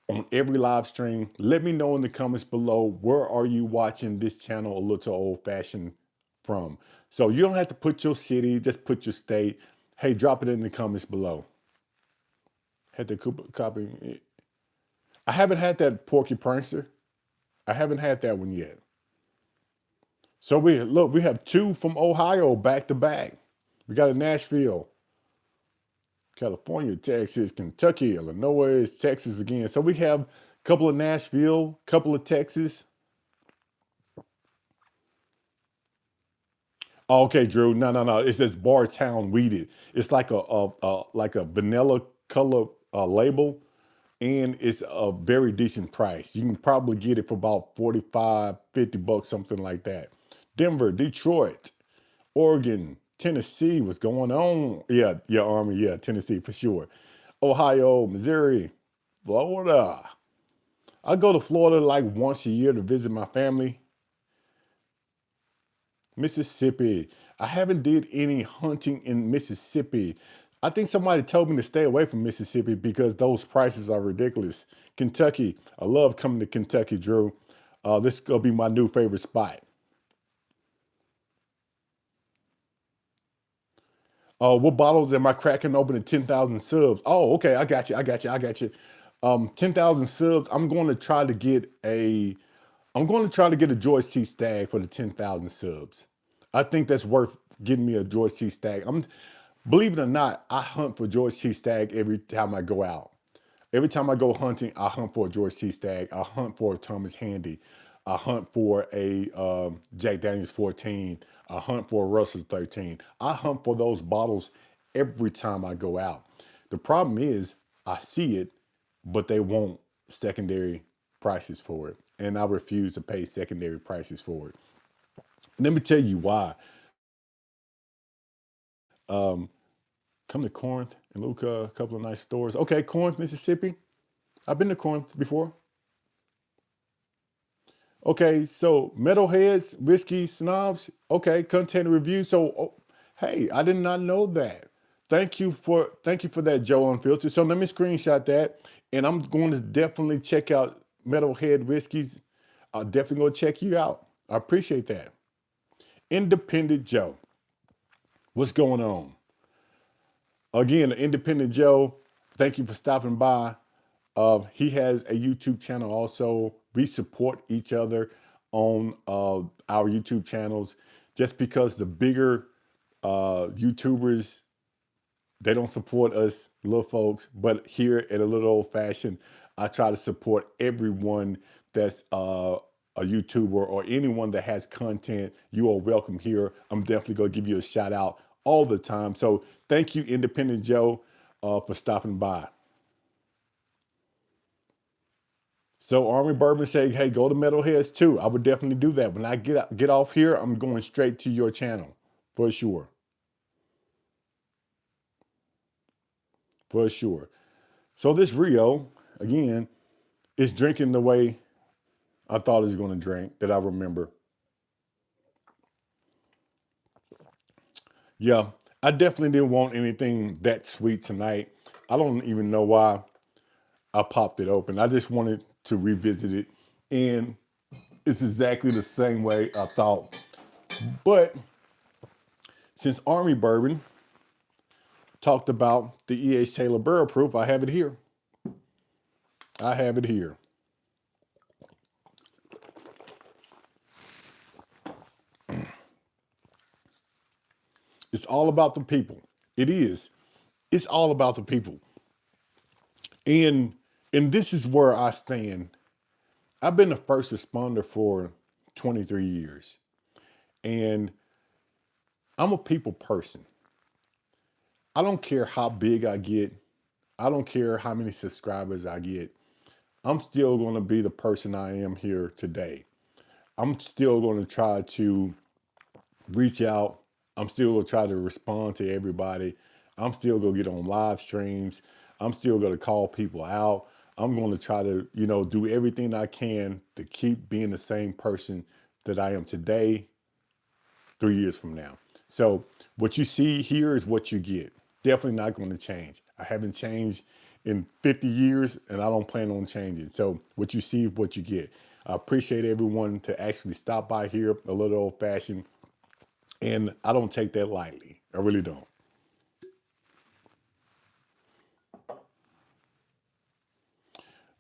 S1: on every live stream. Let me know in the comments below, where are you watching this channel, A Little Old Fashioned, from? So you don't have to put your city, just put your state. Hey, drop it in the comments below. Had the copy. I haven't had that Porky Prankster. I haven't had that one yet. So we have two from Ohio back to back. We got a Nashville, California, Texas, Kentucky, Illinois, Texas again. So we have a couple of Nashville, couple of Texas. Oh, okay, Drew. No. It says Bardstown Weeded. It's like a vanilla color label, and it's a very decent price. You can probably get it for about 45, 50 bucks, something like that. Denver, Detroit, Oregon, Tennessee. What's going on? Yeah, Army. Yeah, Tennessee for sure. Ohio, Missouri, Florida. I go to Florida like once a year to visit my family. Mississippi. I haven't did any hunting in Mississippi. I think somebody told me to stay away from Mississippi because those prices are ridiculous. Kentucky. I love coming to Kentucky, Drew. This is gonna be my new favorite spot. What bottles am I cracking open at 10,000 subs? Oh, okay. I got you. 10,000 subs. I'm going to try to get a George C. Stagg for the 10,000 subs. I think that's worth getting me a George C. Stagg. Believe it or not, I hunt for George C. Stagg every time I go out. Every time I go hunting, I hunt for a George C. Stagg. I hunt for a Thomas Handy. I hunt for a Jack Daniels 14. I hunt for a Russell 13. I hunt for those bottles every time I go out. The problem is I see it, but they want secondary prices for it. And I refuse to pay secondary prices for it. Let me tell you why. Um, Come to Corinth and Luca, a couple of nice stores. Okay, Corinth, Mississippi. I've been to Corinth before. Okay, so metalheads, whiskey snobs. Okay, content review. So, hey, I did not know that. Thank you for that, Joe Unfiltered. So let me screenshot that, and I'm going to definitely check out Metalhead Whiskeys. I'll definitely go check you out. I appreciate that. Independent Joe, what's going on? Again, Independent Joe, thank you for stopping by. He has a YouTube channel also. We support each other on our YouTube channels. Just because the bigger YouTubers, they don't support us little folks, but here at A Little Old Fashioned, I try to support everyone that's a YouTuber or anyone that has content. You are welcome here. I'm definitely going to give you a shout out all the time. So thank you, Independent Joe, for stopping by. So Army Bourbon said, hey, go to Metalheads too. I would definitely do that. When I get off here, I'm going straight to your channel for sure. For sure. So this Rio, again, is drinking the way I thought it was going to drink, that I remember. Yeah, I definitely didn't want anything that sweet tonight. I don't even know why I popped it open. I just wanted to revisit it. And it's exactly the same way I thought. But since Army Bourbon talked about the E.H. Taylor Barrel Proof, I have it here. I have it here. It's all about the people. It is. It's all about the people. And this is where I stand. I've been a first responder for 23 years. And I'm a people person. I don't care how big I get. I don't care how many subscribers I get. I'm still going to be the person I am here today. I'm still going to try to reach out. I'm still going to try to respond to everybody. I'm still going to get on live streams. I'm still going to call people out. I'm going to try to, do everything I can to keep being the same person that I am today, 3 years from now. So what you see here is what you get. Definitely not going to change. I haven't changed in 50 years and I don't plan on changing. So what you see is what you get. I appreciate everyone to actually stop by here, a little old fashioned. And I don't take that lightly. I really don't.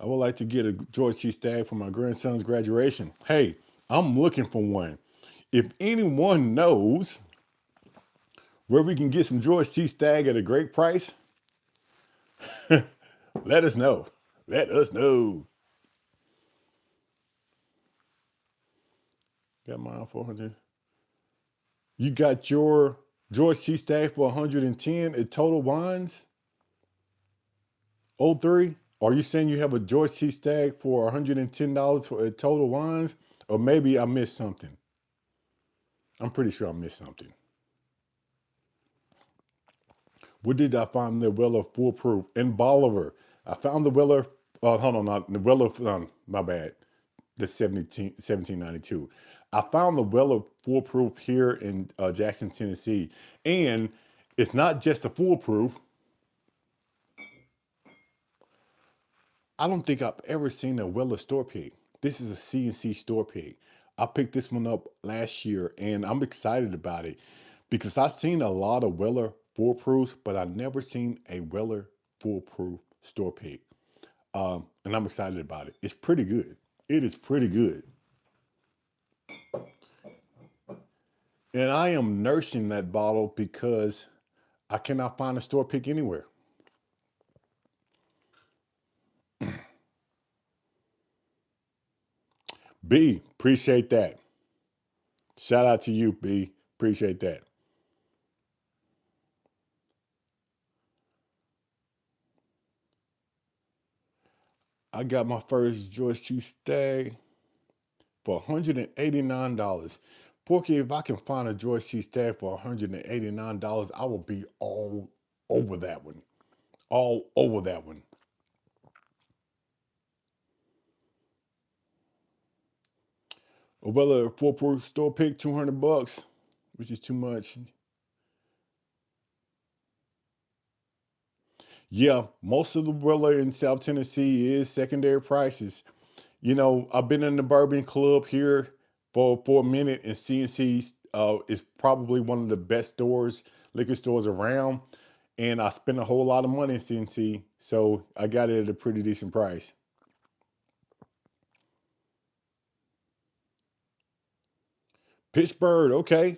S1: I would like to get a George C. Stagg for my grandson's graduation. Hey, I'm looking for one. If anyone knows where we can get some George C. Stagg at a great price, let us know. Let us know. Got mine 400. You got your George C. Stagg for 110 at Total Wines? Oh three. Are you saying you have a George C. Stagg for $110 for at Total Wines? Or maybe I missed something. I'm pretty sure I missed something. Where did I find the Weller Foolproof? In Bolivar. I found the Weller, hold on, not the Weller, my bad. The 1792. I found the Weller Foolproof here in Jackson, Tennessee. And it's not just a foolproof. I don't think I've ever seen a Weller store pick. This is a CNC store pick. I picked this one up last year and I'm excited about it because I've seen a lot of Weller foolproofs, but I've never seen a Weller foolproof store pick. And I'm excited about it. It's pretty good. It is pretty good. And I am nursing that bottle because I cannot find a store pick anywhere. B, appreciate that. Shout out to you, B. Appreciate that. I got my first George T. Stagg for $189. Porque, if I can find a George C. Stagg for $189, I will be all over that one. All over that one. A Weller foolproof store pick, $200, which is too much. Yeah, most of the Weller in South Tennessee is secondary prices. I've been in the bourbon club here for a minute, and CNC is probably one of the best liquor stores around. And I spent a whole lot of money in CNC, so I got it at a pretty decent price. Pittsburgh, okay.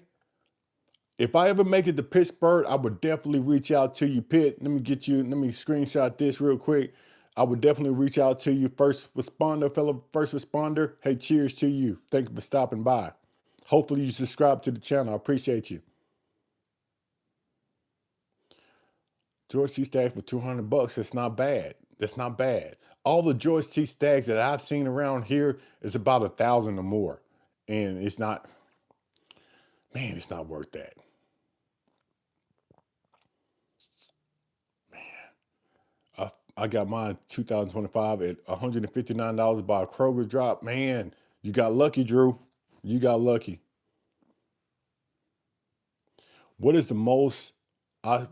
S1: If I ever make it to Pittsburgh, I would definitely reach out to you, Pitt. Let me screenshot this real quick. I would definitely reach out to you, first responder, fellow first responder. Hey, cheers to you. Thank you for stopping by. Hopefully you subscribe to the channel. I appreciate you. George C. Staggs for $200. That's not bad. That's not bad. All the George C. Staggs that I've seen around here is about 1,000 or more. And it's not, man, it's not worth that. I got mine 2025 at $159 by a Kroger drop. Man, you got lucky, Drew. You got lucky. What is the most I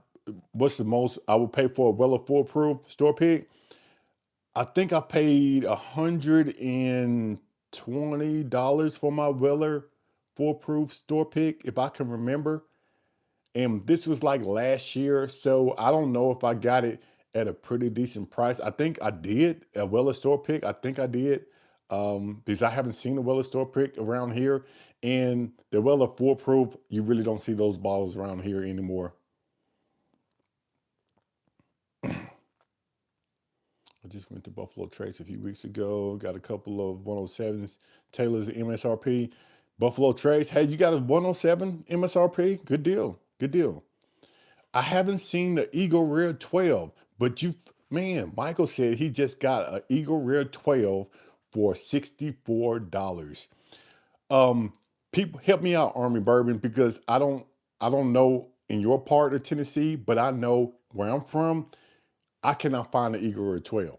S1: what's the most I would pay for a Weller foolproof store pick? I think I paid $120 for my Weller foolproof store pick, if I can remember. And this was like last year, so I don't know if I got it at a pretty decent price. I think I did a Weller store pick. I think I did, because I haven't seen a Weller store pick around here, and they're well foolproof. You really don't see those bottles around here anymore. I just went to Buffalo Trace a few weeks ago. Got a couple of 107s. Taylor's MSRP. Buffalo Trace. Hey, you got a 107 MSRP? Good deal. Good deal. I haven't seen the Eagle Rare 12, but man, Michael said he just got an Eagle Rare 12 for $64. Um, People help me out, Army Bourbon, because I don't know in your part of Tennessee, but I know where I'm from, I cannot find the Eagle Rare 12.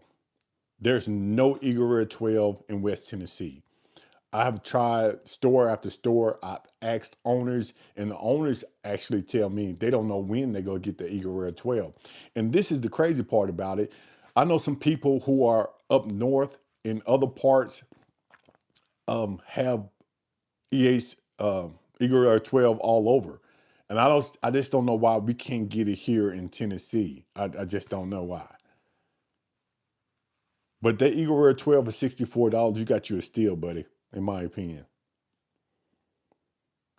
S1: There's no Eagle Rare 12 in West Tennessee. I have tried store after store. I've asked owners, and the owners actually tell me they don't know when they're going to get the Eagle Rare 12. And this is the crazy part about it. I know some people who are up north in other parts have EA's Eagle Rare 12 all over. And I just don't know why we can't get it here in Tennessee. I just don't know why. But that Eagle Rare 12 is $64. You got you a steal, buddy, in my opinion.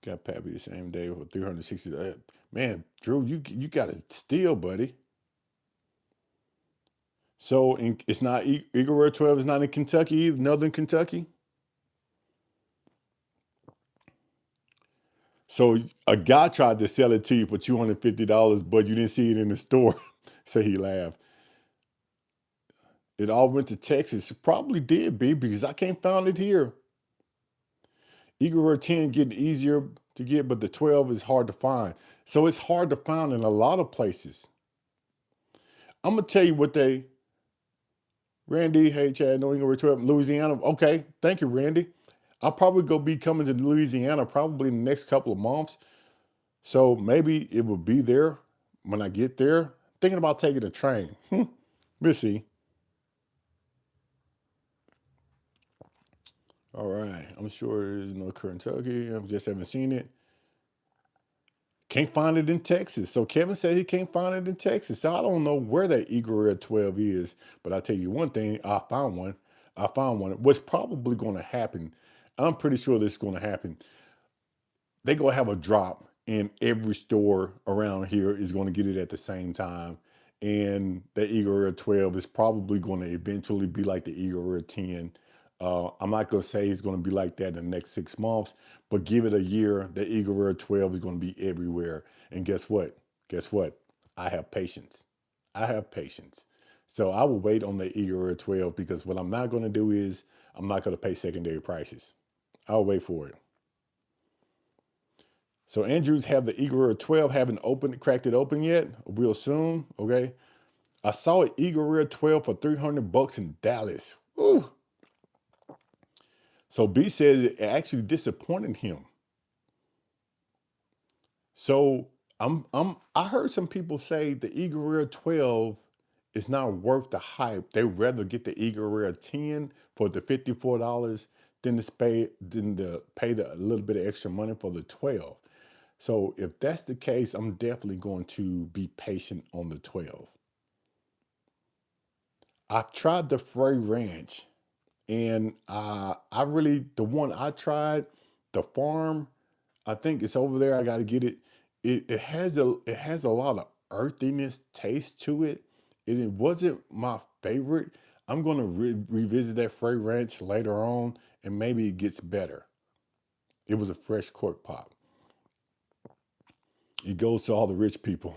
S1: Got Pappy the same day for 360. Man, Drew, you got a steal, buddy. So it's not Eagle Rare 12 is not in Kentucky, either, Northern Kentucky. So a guy tried to sell it to you for $250, but you didn't see it in the store. So he laughed. It all went to Texas. It probably did, B, because I can't find it here. Eagle Rare 10 getting easier to get, but the 12 is hard to find. So it's hard to find in a lot of places. I'm gonna tell you what Randy, hey Chad, no Eagle Rare 12, Louisiana. Okay, thank you, Randy. I'll probably go be coming to Louisiana probably in the next couple of months. So maybe it will be there when I get there. Thinking about taking a train. We'll see. All right. I'm sure there's no Kentucky. I just haven't seen it. Can't find it in Texas. So Kevin said he can't find it in Texas. So I don't know where that Eagle Rare 12 is. But I tell you one thing, I found one. I found one. What's probably going to happen, I'm pretty sure this is going to happen. They're going to have a drop, and every store around here is going to get it at the same time. And the Eagle Rare 12 is probably going to eventually be like the Eagle Rare 10. I'm not going to say it's going to be like that in the next 6 months, but give it a year, the Eagle Rare 12 is going to be everywhere. And guess what? Guess what? I have patience. I have patience. So I will wait on the Eagle Rare 12 because what I'm not going to do is I'm not going to pay secondary prices. I'll wait for it. So Andrews have the Eagle Rare 12, haven't cracked it open yet. Real soon, okay? I saw an Eagle Rare 12 for $300 in Dallas. Ooh. So B says it actually disappointed him. So I heard some people say the Eagle Rare 12 is not worth the hype. They rather get the Eagle Rare 10 for the $54 than to pay a little bit of extra money for the 12. So if that's the case, I'm definitely going to be patient on the 12. I tried the Frey Ranch, and I really the one I tried, the farm, I think it's over there. I got to get it. It has a lot of earthiness taste to it. It wasn't my favorite. I'm going to revisit that Frey Ranch later on, and maybe it gets better. It was a fresh cork pop. It goes to all the rich people.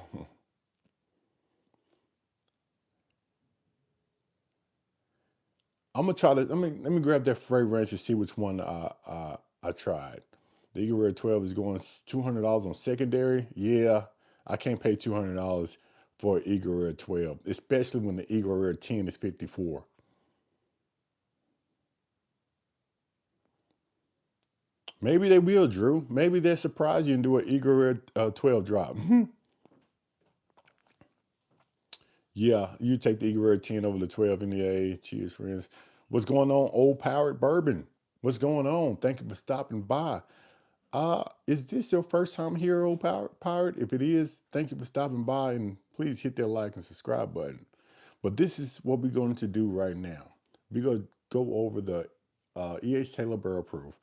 S1: I'm gonna try to let me grab that Frey Ranch and see which one I tried. The Eagle Rare 12 is going $200 on secondary. Yeah, I can't pay $200 for Eagle Rare 12, especially when the Eagle Rare 10 is 54. Maybe they will, Drew. Maybe they'll surprise you and do an Eagle Rare 12 drop. Yeah, you take the Eagle Rare 10 over the 12 NEA. Cheers, friends. What's going on, Old Powered Bourbon? What's going on? Thank you for stopping by. Is this your first time here, Old Pirate? If it is, thank you for stopping by, and please hit that like and subscribe button. But this is what we're going to do right now. We're going to go over the E.H. Taylor Barrel Proof.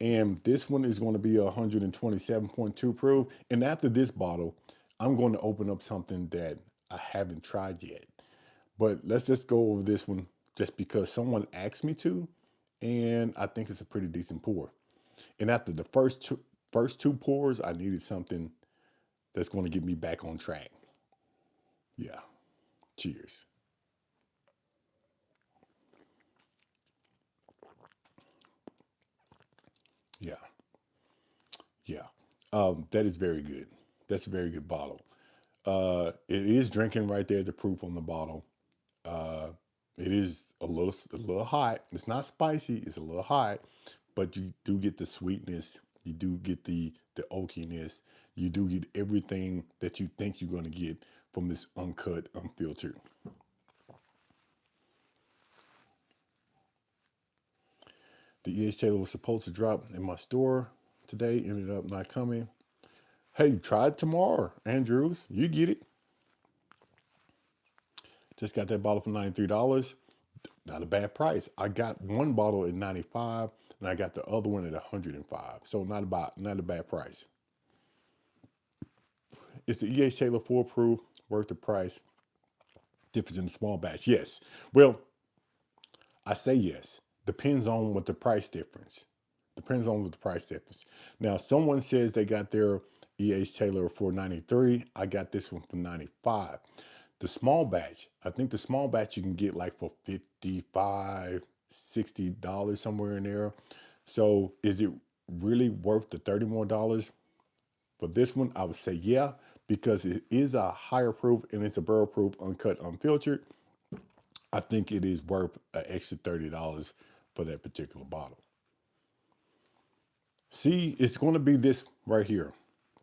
S1: And this one is going to be 127.2 proof. And after this bottle, I'm going to open up something that I haven't tried yet. But let's just go over this one just because someone asked me to, and I think it's a pretty decent pour. And after the first two pours, I needed something that's going to get me back on track. Yeah. Cheers. Yeah. Yeah. That is very good. That's a very good bottle. It is drinking right there, the proof on the bottle. Uh, it is a little hot. It's not spicy. It's a little hot, but you do get the sweetness. You do get the oakiness. You do get everything that you think you're going to get from this uncut, unfiltered. The EH Taylor was supposed to drop in my store today. Ended up not coming. Hey, try it tomorrow, Andrews. You get it. Just got that bottle for $93. Not a bad price. I got one bottle at 95 and I got the other one at 105. So not a bad price. Is the EH Taylor foolproof worth the price? Difference in the small batch? Yes. Well, I say yes. Depends on what the price difference. Depends on what the price difference. Now, someone says they got their EH Taylor for 93. I got this one for 95. The small batch, I think the small batch you can get like for 55, $60 somewhere in there. So is it really worth the 30 more dollars? For this one, I would say yeah, because it is a higher proof and it's a barrel proof, uncut, unfiltered. I think it is worth an extra $30 for that particular bottle. See, it's going to be this right here.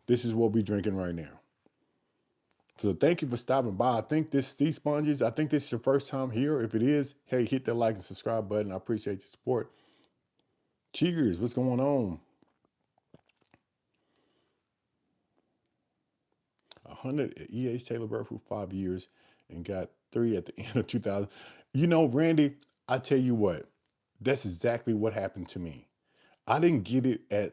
S1: This is what we're drinking right now. So thank you for stopping by. I think this Sea Sponges, I think this is your first time here. If it is, hey, hit that like and subscribe button. I appreciate your support. Cheers. What's going on? 100 at EH Taylor Burr for 5 years and got 3 at the end of 2000. You know, Randy, I tell you what, that's exactly what happened to me. I didn't get it at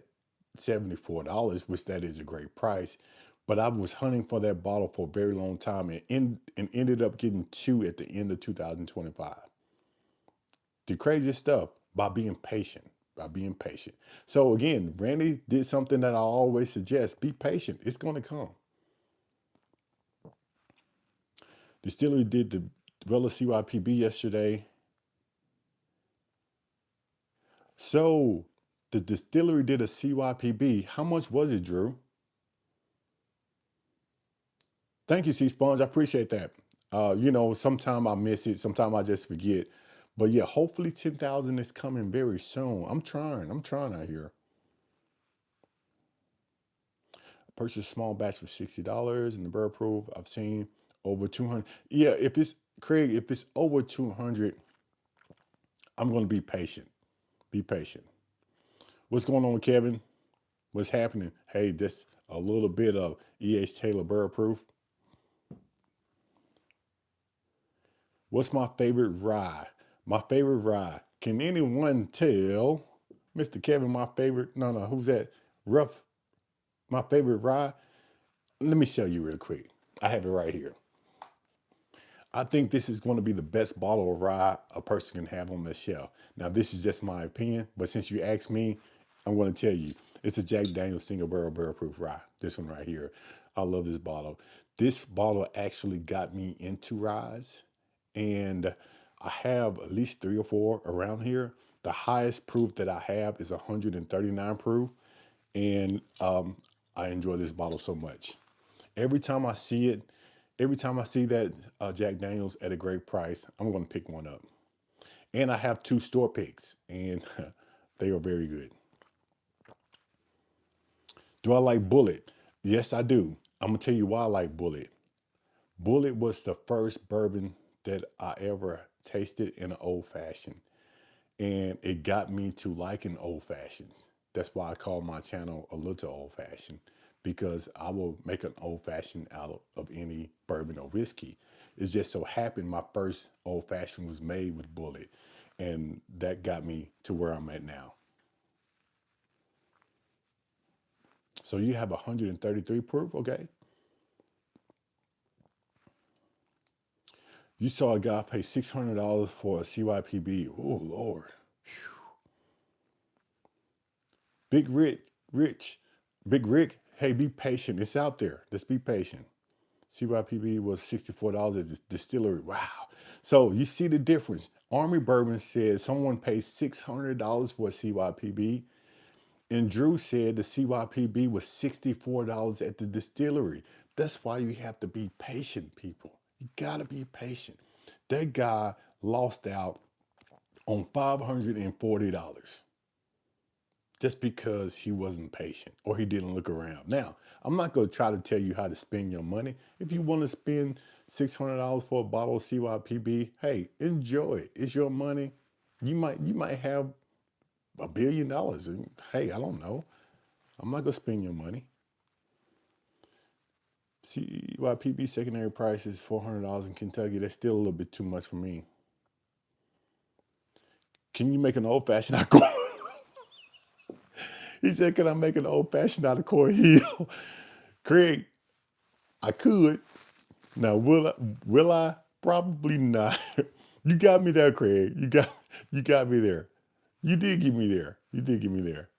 S1: $74, which that is a great price, but I was hunting for that bottle for a very long time and ended up getting 2 at the end of 2025. The craziest stuff by being patient. By being patient. So again, Randy did something that I always suggest: be patient. It's going to come. Distillery did the Rella CYPB yesterday. So the distillery did a CYPB. How much was it, Drew? Thank you, C Sponge. I appreciate that. Sometime I miss it, sometimes I just forget. But yeah, hopefully 10,000 is coming very soon. I'm trying. I'm trying out here. Purchase a small batch for $60 in the bird proof. I've seen over 200. Yeah, if it's Craig, if it's over 200, I'm going to be patient. Be patient. What's going on, Kevin? What's happening? Hey, just a little bit of EH Taylor bird proof. What's my favorite rye? My favorite rye. Can anyone tell, Mr. Kevin, my favorite? No, no, who's that? Rough. My favorite rye. Let me show you real quick. I have it right here. I think this is going to be the best bottle of rye a person can have on the shelf. Now, this is just my opinion, but since you asked me, I'm going to tell you. It's a Jack Daniel's single barrel proof rye. This one right here. I love this bottle. This bottle actually got me into ryes, and I have at least 3 or 4 around here. The highest proof that I have is 139 proof, and I enjoy this bottle so much. Every time I see it, every time I see that Jack Daniels at a great price, I'm going to pick one up. And I have 2 store picks, and they are very good. Do I like Bullet? Yes, I do. I'm going to tell you why I like Bullet. Bullet was the first bourbon that I ever tasted in an old fashioned, and it got me to liking old fashions. That's why I call my channel A Little Old Fashioned, because I will make an old fashioned out of any bourbon or whiskey. It just so happened my first old fashioned was made with Bullet, and that got me to where I'm at now. So you have 133 proof, okay? You saw a guy pay $600 for a CYPB. Oh Lord, Big Rick, Rich, Big Rick. Hey, be patient. It's out there. Just be patient. CYPB was $64 at the distillery. Wow. So you see the difference. Army Bourbon said someone paid $600 for a CYPB, and Drew said the CYPB was $64 at the distillery. That's why you have to be patient, people. You gotta be patient. That guy lost out on $540 just because he wasn't patient or he didn't look around. Now, I'm not going to try to tell you how to spend your money. If you want to spend $600 for a bottle of CYPB, hey, enjoy it. It's your money. You might have $1 billion. And hey, I don't know. I'm not going to spend your money. CYPB secondary price is $400 in Kentucky. That's still a little bit too much for me. Can you make an old fashioned out of Core? He said, "Can I make an old fashioned out of Core Hill?" Craig, I could. Now, will I? Probably not. You got me there, Craig. You got me there. You did get me there. You did get me there.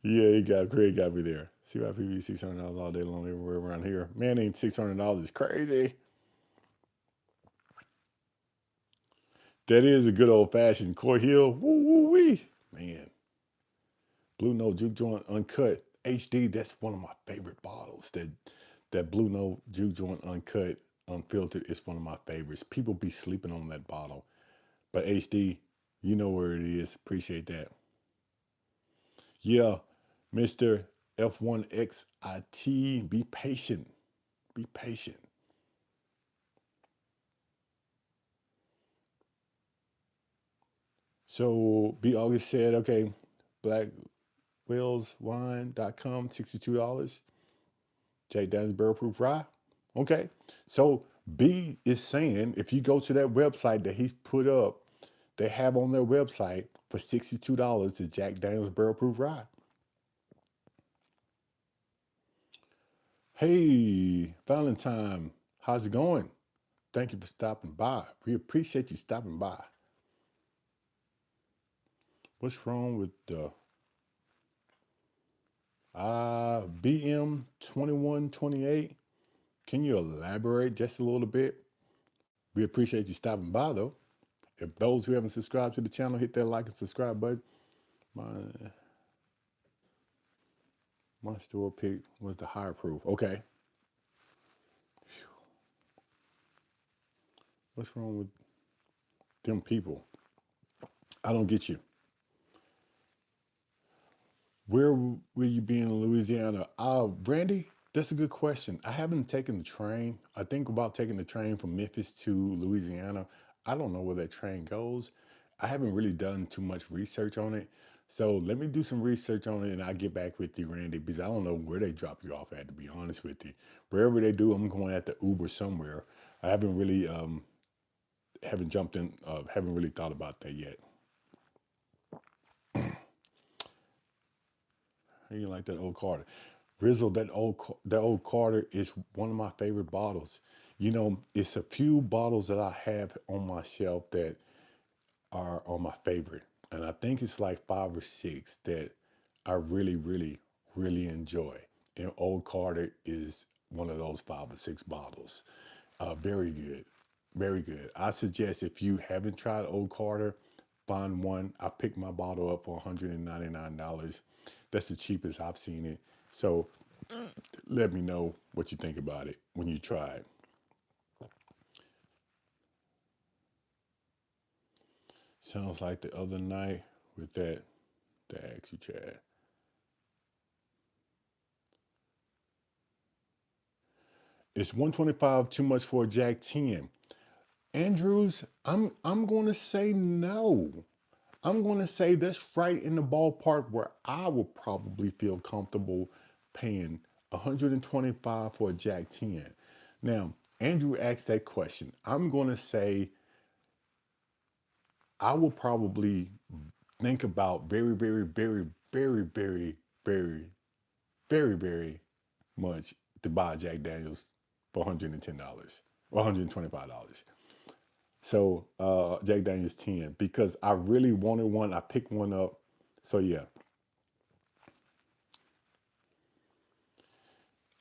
S1: Yeah, Craig got me there. CYPV $600 all day long everywhere around here. Man, ain't $600 is crazy. That is a good old fashioned Court Hill. Woo woo wee. Man. Blue Note Juke Joint Uncut HD. That's one of my favorite bottles. That Blue Note Juke Joint Uncut Unfiltered is one of my favorites. People be sleeping on that bottle. But HD, you know where it is. Appreciate that. Yeah, Mr. F1XIT, be patient. Be patient. So B August said, okay, blackwellswine.com, $62. Jack Daniels Barrel Proof Rye. Okay. So B is saying if you go to that website that he's put up, they have on their website for $62 the Jack Daniels Barrel Proof Rye. Hey, Valentine, how's it going? Thank you for stopping by. We appreciate you stopping by. What's wrong with the BM 2128? Can you elaborate just a little bit? We appreciate you stopping by though. If those who haven't subscribed to the channel, hit that like and subscribe button. My my store pick was the higher proof. Okay. What's wrong with them people? I don't get you. Where will you be in Louisiana? Randy, that's a good question. I haven't taken the train. I think about taking the train from Memphis to Louisiana. I don't know where that train goes. I haven't really done too much research on it. So let me do some research on it and I'll get back with you, Randy, because I don't know where they drop you off at, to be honest with you. Wherever they do, I'm going at the Uber somewhere. I haven't really haven't jumped in, haven't really thought about that yet. How you like that old Carter? Rizzle, that old Carter is one of my favorite bottles. You know, it's a few bottles that I have on my shelf that are on my favorite. And I think it's like five or six that I really, really, really enjoy. And Old Carter is one of those five or six bottles. Very good. Very good. I suggest if you haven't tried Old Carter, find one. I picked my bottle up for $199. That's the cheapest I've seen it. So let me know what you think about it when you try it. Sounds like the other night with that ask you, Chad. It's 125 too much for a Jack 10. Andrews, I'm going to say no. I'm going to say that's right in the ballpark where I would probably feel comfortable paying 125 for a Jack 10. Now, Andrew asked that question. I'm going to say I will probably think about very, very, very, very, very, very, very, very much to buy Jack Daniels for $110 or $125. So Jack Daniels 10 because I really wanted one. I picked one up. So yeah.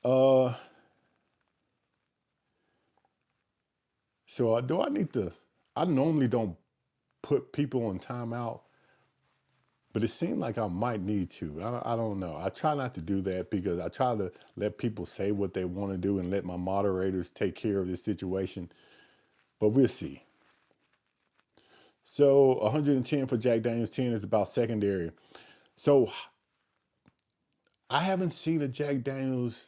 S1: Uh do I need to I normally don't put people on timeout, but it seemed like I might need to. I don't know. I try not to do that because I try to let people say what they want to do and let my moderators take care of this situation. But we'll see. So 110 for Jack Daniels 10 is about secondary. So I haven't seen a Jack Daniels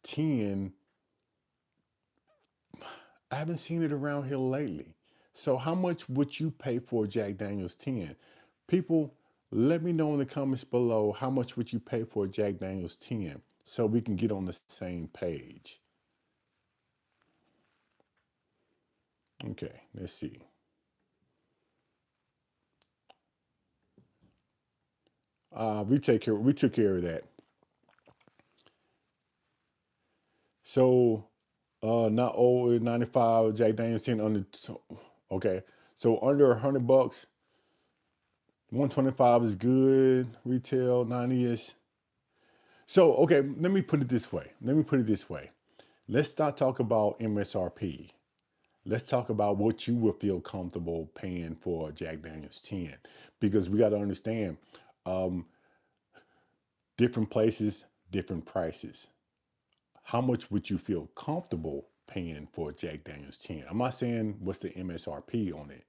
S1: 10. I haven't seen it around here lately. So how much would you pay for Jack Daniels 10? People, let me know in the comments below how much would you pay for Jack Daniels 10 so we can get on the same page. Okay, let's see. We took care of that. So not over 95 Jack Daniels 10 under okay. So under $100, 125 is good. Retail 90-ish. So okay, let me put it this way. Let's not talk about MSRP. Let's talk about what you would feel comfortable paying for Jack Daniels 10. Because we got to understand um, different places, different prices. How much would you feel comfortable paying for Jack Daniels 10? I'm not saying what's the MSRP on it.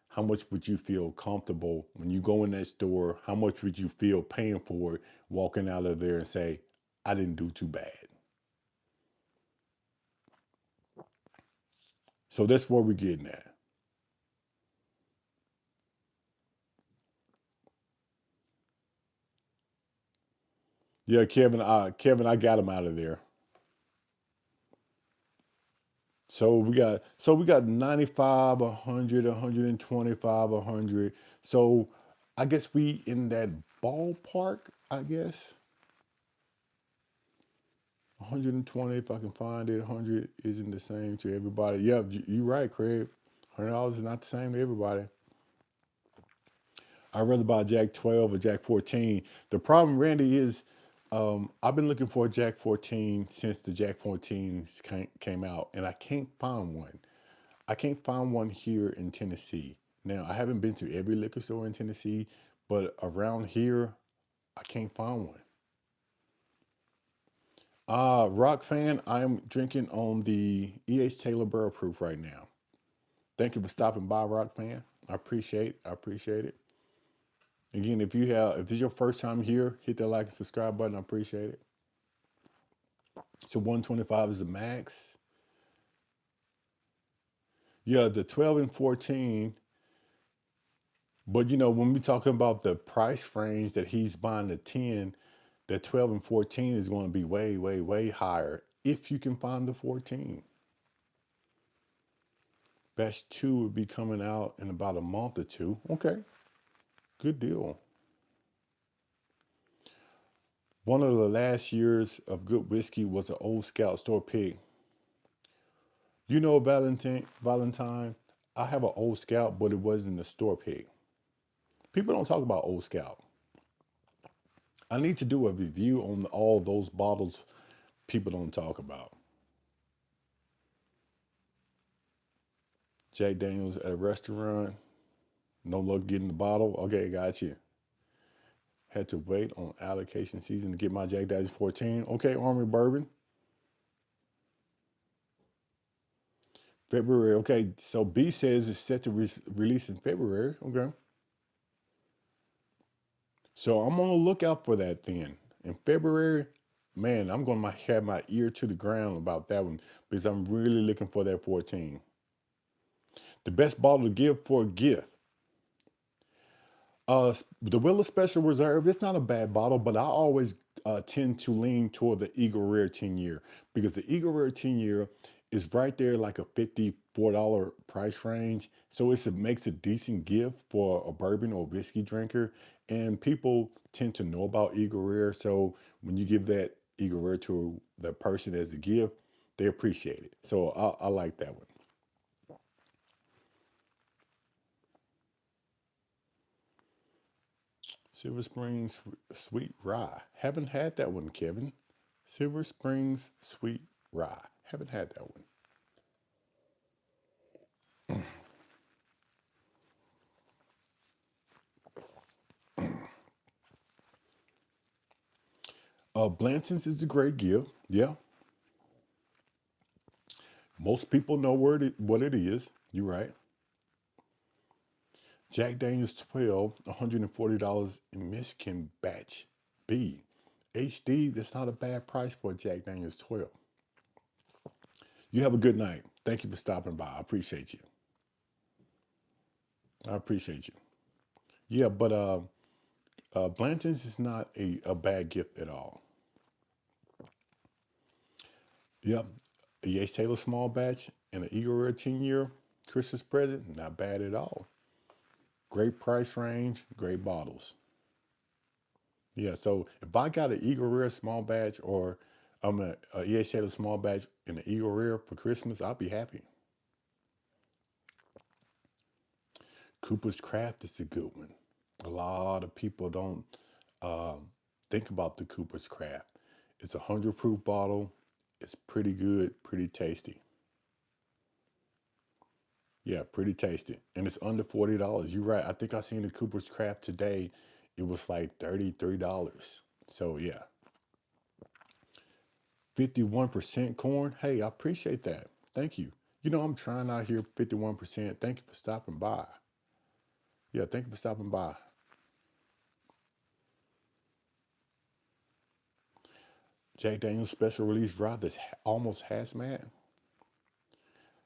S1: How much would you feel comfortable when you go in that store? How much would you feel paying for it, walking out of there and say, I didn't do too bad? So that's where we're getting at. Yeah, Kevin, I got him out of there. So we got 95, 100, 125, 100. So I guess we in that ballpark, I guess. 120 if I can find it. 100 isn't the same to everybody. Yeah, you're right, Craig. $100 is not the same to everybody. I'd rather buy Jack 12 or Jack 14. The problem, Randy, is I've been looking for a Jack 14 since the Jack 14s came out, and I can't find one. I can't find one here in Tennessee. Now, I haven't been to every liquor store in Tennessee, but around here, I can't find one. Rock fan, I'm drinking on the E.H. Taylor Barrel Proof right now. Thank you for stopping by, Rock fan. I appreciate it. Again, if it's your first time here, hit that like and subscribe button. I appreciate it. So 125 is the max. Yeah, the 12 and 14. But when we talking about the price range that he's buying the 10, the 12 and 14 is going to be way, way, way higher if you can find the 14. Batch 2 would be coming out in about a month or two. Okay, good deal. One of the last years of good whiskey was an Old Scout store pick. Valentine, I have an Old Scout, but it wasn't a store pick. People don't talk about Old Scout. I need to do a review on all those bottles people don't talk about. Jack Daniels at a restaurant, no luck getting the bottle. Okay, got you. Had to wait on allocation season to get my Jack Daniels 14. Okay, Army Bourbon. February. Okay, so B says it's set to release in February. Okay. So I'm on the lookout for that then. In February, man, I'm going to have my ear to the ground about that one because I'm really looking for that 14. The best bottle to give for a gift. The Willa Special Reserve, it's not a bad bottle, but I always tend to lean toward the Eagle Rare 10 year because the Eagle Rare 10 year is right there like a $54 price range. So it makes a decent gift for a bourbon or whiskey drinker. And people tend to know about Eagle Rare. So when you give that Eagle Rare to the person as a gift, they appreciate it. So I like that one. Silver Springs Sweet Rye. Haven't had that one, Kevin. Silver Springs Sweet Rye. Haven't had that one. Blanton's is a great gift. Yeah, most people know what it is. You're right. Jack Daniels 12, $140 in Michigan batch B. HD, that's not a bad price for a Jack Daniels 12. You have a good night. Thank you for stopping by. I appreciate you. I appreciate you. Yeah, but Blanton's is not a bad gift at all. Yep. A H. Taylor small batch and an Eagle Rare 10-year Christmas present, not bad at all. Great price range, great bottles. Yeah, so if I got an Eagle Rare small batch or I'm a EH Taylor small batch and an Eagle Rare for Christmas, I'll be happy. Cooper's Craft is a good one. A lot of people don't um, think about the Cooper's Craft. It's a 100 proof bottle. It's pretty good, pretty tasty. Yeah, pretty tasty. And it's under $40. You're right. I think I seen the Cooper's Craft today. It was like $33. So yeah. 51% corn. Hey, I appreciate that. Thank you. You know, I'm trying out here 51%. Thank you for stopping by. Yeah, thank you for stopping by. Jack Daniel's special release dry that's almost hazmat.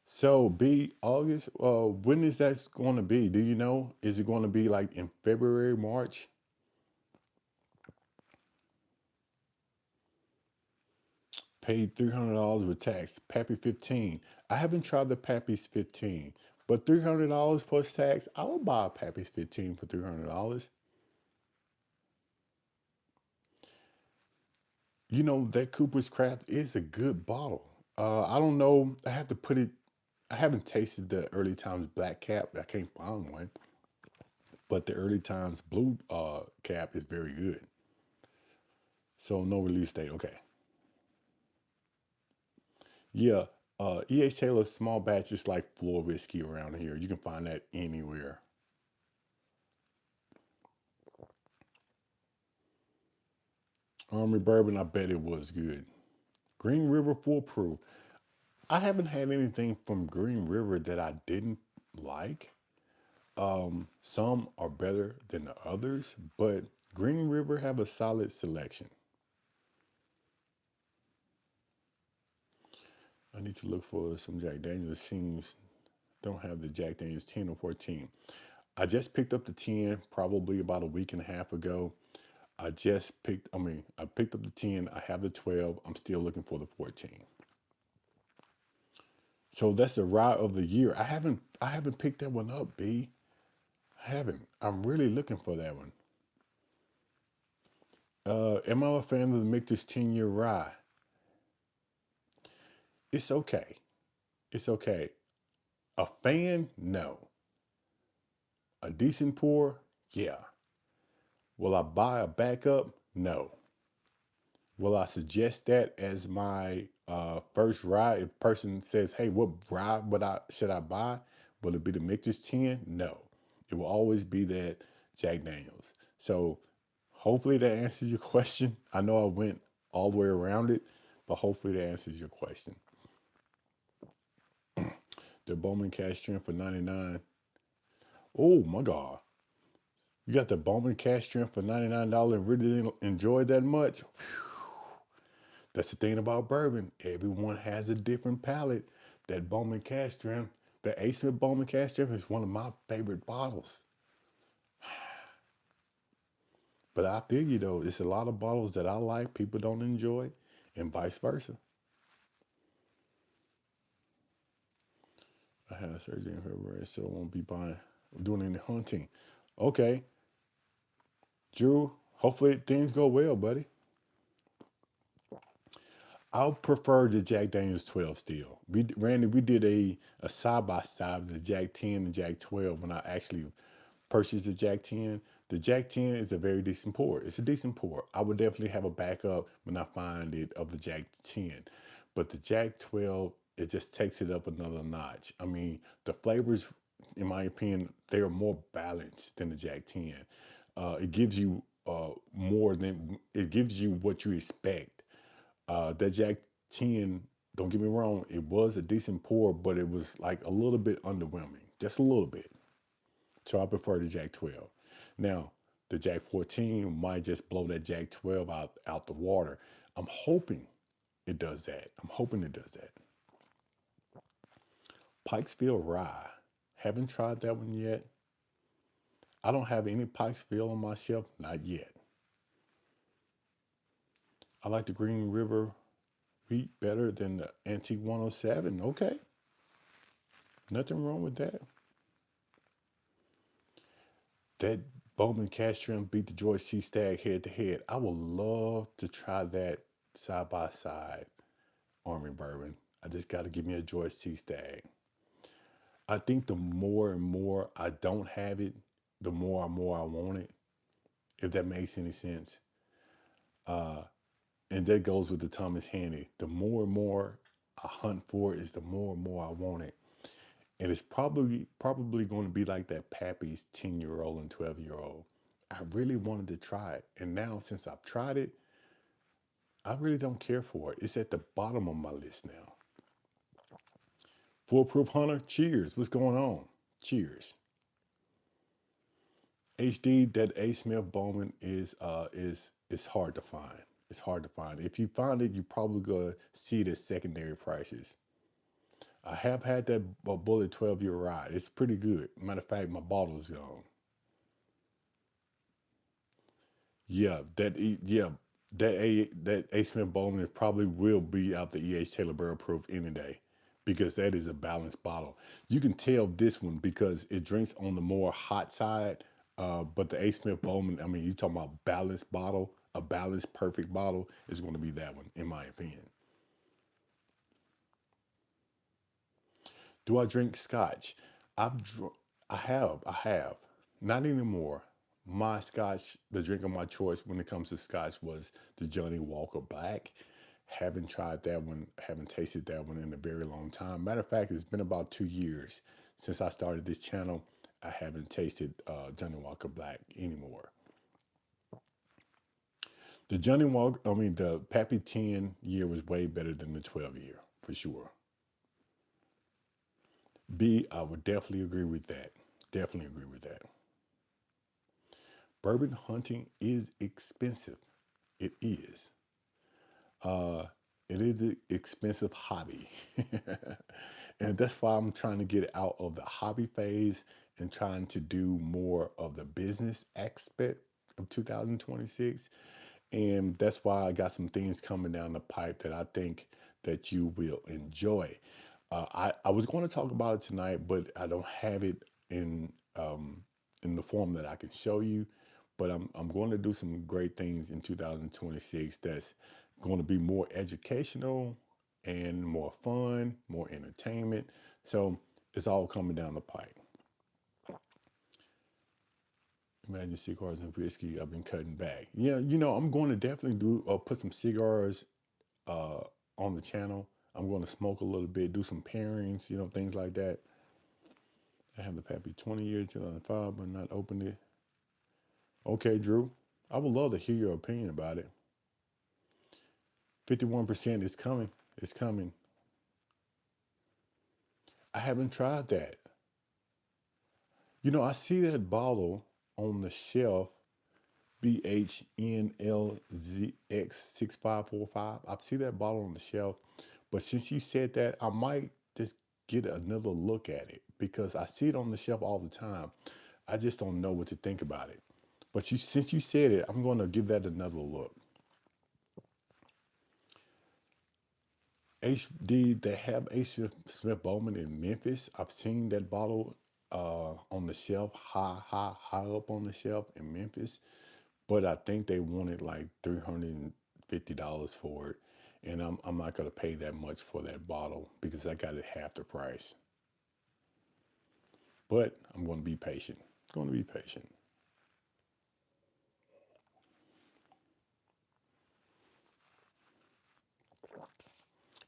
S1: So, B, August, when is that going to be? Do you know? Is it going to be like in February, March? Paid $300 with tax. Pappy 15. I haven't tried the Pappy's 15, but $300 plus tax, I will buy a Pappy's 15 for $300. You know, that Cooper's Craft is a good bottle. I don't know. I have to put it, I haven't tasted the Early Times Black Cap. I can't find one, but the Early Times Blue Cap is very good. So no release date. Okay. Yeah. E.H. Taylor small batch is like floor whiskey around here. You can find that anywhere. Army Bourbon, I bet it was good. Green River Foolproof. I haven't had anything from Green River that I didn't like. Some are better than the others, but Green River have a solid selection. I need to look for some Jack Daniels. Seems don't have the Jack Daniels 10 or 14. I just picked up the 10 probably about a week and a half ago. I picked up the 10. I have the 12. I'm still looking for the 14. So that's the rye of the year. I haven't picked that one up, B. I haven't. I'm really looking for that one. Am I a fan of the Michter's 10-year rye? It's okay. It's okay. A fan? No. A decent pour? Yeah. Will I buy a backup? No. Will I suggest that as my first rye? If person says, "Hey, what rye should I buy?" Will it be the Michter's 10? No. It will always be that Jack Daniels. So hopefully that answers your question. I know I went all the way around it, but hopefully that answers your question. The Bowman Cash Strength for 99. Oh my God. You got the Bowman Cash Strength for $99 and really didn't enjoy that much? That's the thing about bourbon. Everyone has a different palate. That Bowman Cash Strength, the A. Smith Bowman Cash Strength is one of my favorite bottles. But I feel you though, it's a lot of bottles that I like, people don't enjoy, and vice versa. I had surgery in February, so I won't be buying doing any hunting. Okay, Drew. Hopefully things go well, buddy. I'll prefer the Jack Daniels 12 still. Randy, we did a side by side of the Jack 10 and Jack 12 when I actually purchased the Jack 10. The Jack 10 is a very decent pour. It's a decent pour. I would definitely have a backup when I find it of the Jack 10. But the Jack 12, it just takes it up another notch. I mean, the flavors, in my opinion, they are more balanced than the Jack 10. It gives you more than it gives you what you expect. That Jack 10, don't get me wrong, it was a decent pour, but it was like a little bit underwhelming, just a little bit. So I prefer the Jack 12. Now, the Jack 14 might just blow that Jack 12 out the water. I'm hoping it does that. I'm hoping it does that. Pikesville Rye. Haven't tried that one yet. I don't have any Pikesville on my shelf, not yet. I like the Green River wheat better than the Antique 107. Okay, nothing wrong with that. That Bowman Castrum beat the George C. Stagg head to head. I would love to try that side by side. Army bourbon. I just got to give me a George C. Stagg. I think the more and more I don't have it, the more and more I want it. If that makes any sense. Uh, and that goes with the Thomas Handy. The more and more I hunt for it, is the more and more I want it. And it's probably going to be like that Pappy's 10-year-old and 12-year-old. I really wanted to try it. And now since I've tried it, I really don't care for it. It's at the bottom of my list now. Foolproof Hunter, cheers. What's going on? Cheers. HD, that A. Smith Bowman is hard to find. It's hard to find. If you find it, you probably gonna see it at secondary prices. I have had that Bullet 12-year ride. It's pretty good. Matter of fact, my bottle is gone. Yeah, that A. Smith Bowman probably will be out the E.H. Taylor Barrel Proof any day because that is a balanced bottle. You can tell this one because it drinks on the more hot side. But the A. Smith Bowman, I mean, you talking about balanced bottle, a balanced perfect bottle is going to be that one, in my opinion. Do I drink scotch? I've dr- I have. Not anymore. My scotch, the drink of my choice when it comes to scotch was the Johnny Walker Black. Haven't tried that one, haven't tasted that one in a very long time. Matter of fact, it's been about 2 years since I started this channel. I haven't tasted Johnny Walker Black anymore. The Johnny Walker, I mean, the Pappy 10 year was way better than the 12 year, for sure. B, I would definitely agree with that. Definitely agree with that. Bourbon hunting is expensive. It is. Uh, it is an expensive hobby. And that's why I'm trying to get out of the hobby phase and trying to do more of the business aspect of 2026. And that's why I got some things coming down the pipe that I think that you will enjoy. I was going to talk about it tonight, but I don't have it in the form that I can show you. But I'm going to do some great things in 2026 that's going to be more educational and more fun, more entertainment. So it's all coming down the pipe. Imagine cigars and whiskey. I've been cutting back. Yeah, I'm going to definitely do put some cigars uh, on the channel. I'm going to smoke a little bit, do some pairings, things like that. I have the Pappy 20 years, 2005, but not opened it. Okay, Drew. I would love to hear your opinion about it. 51% is coming. It's coming. I haven't tried that. I see that bottle on the shelf, BHNLZX6545. I see that bottle on the shelf. But since you said that, I might just get another look at it because I see it on the shelf all the time. I just don't know what to think about it. But since you said it, I'm going to give that another look. HD, they have H. Smith Bowman in Memphis. I've seen that bottle on the shelf, high up on the shelf in Memphis. But I think they wanted like $350 for it. And I'm not gonna pay that much for that bottle because I got it half the price. But I'm gonna be patient. Gonna be patient.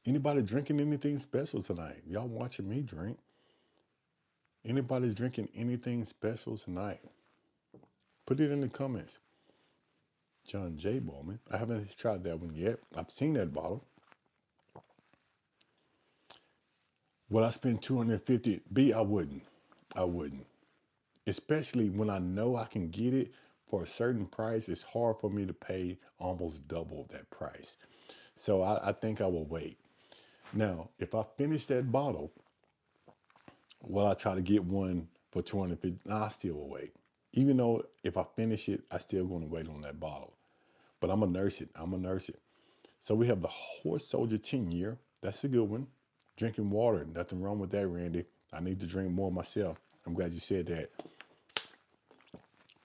S1: Anybody drinking anything special tonight? Y'all watching me drink. Anybody drinking anything special tonight? Put it in the comments. John J. Bowman. I haven't tried that one yet. I've seen that bottle. Would I spend 250? B, I wouldn't. I wouldn't. Especially when I know I can get it for a certain price. It's hard for me to pay almost double that price. So I think I will wait. Now, if I finish that bottle, will I try to get one for 250? Nah, I still will wait. Even though if I finish it, I still going to wait on that bottle. But I'm going to nurse it. I'm going to nurse it. So we have the Horse Soldier 10 year. That's a good one. Drinking water. Nothing wrong with that, Randy. I need to drink more myself. I'm glad you said that.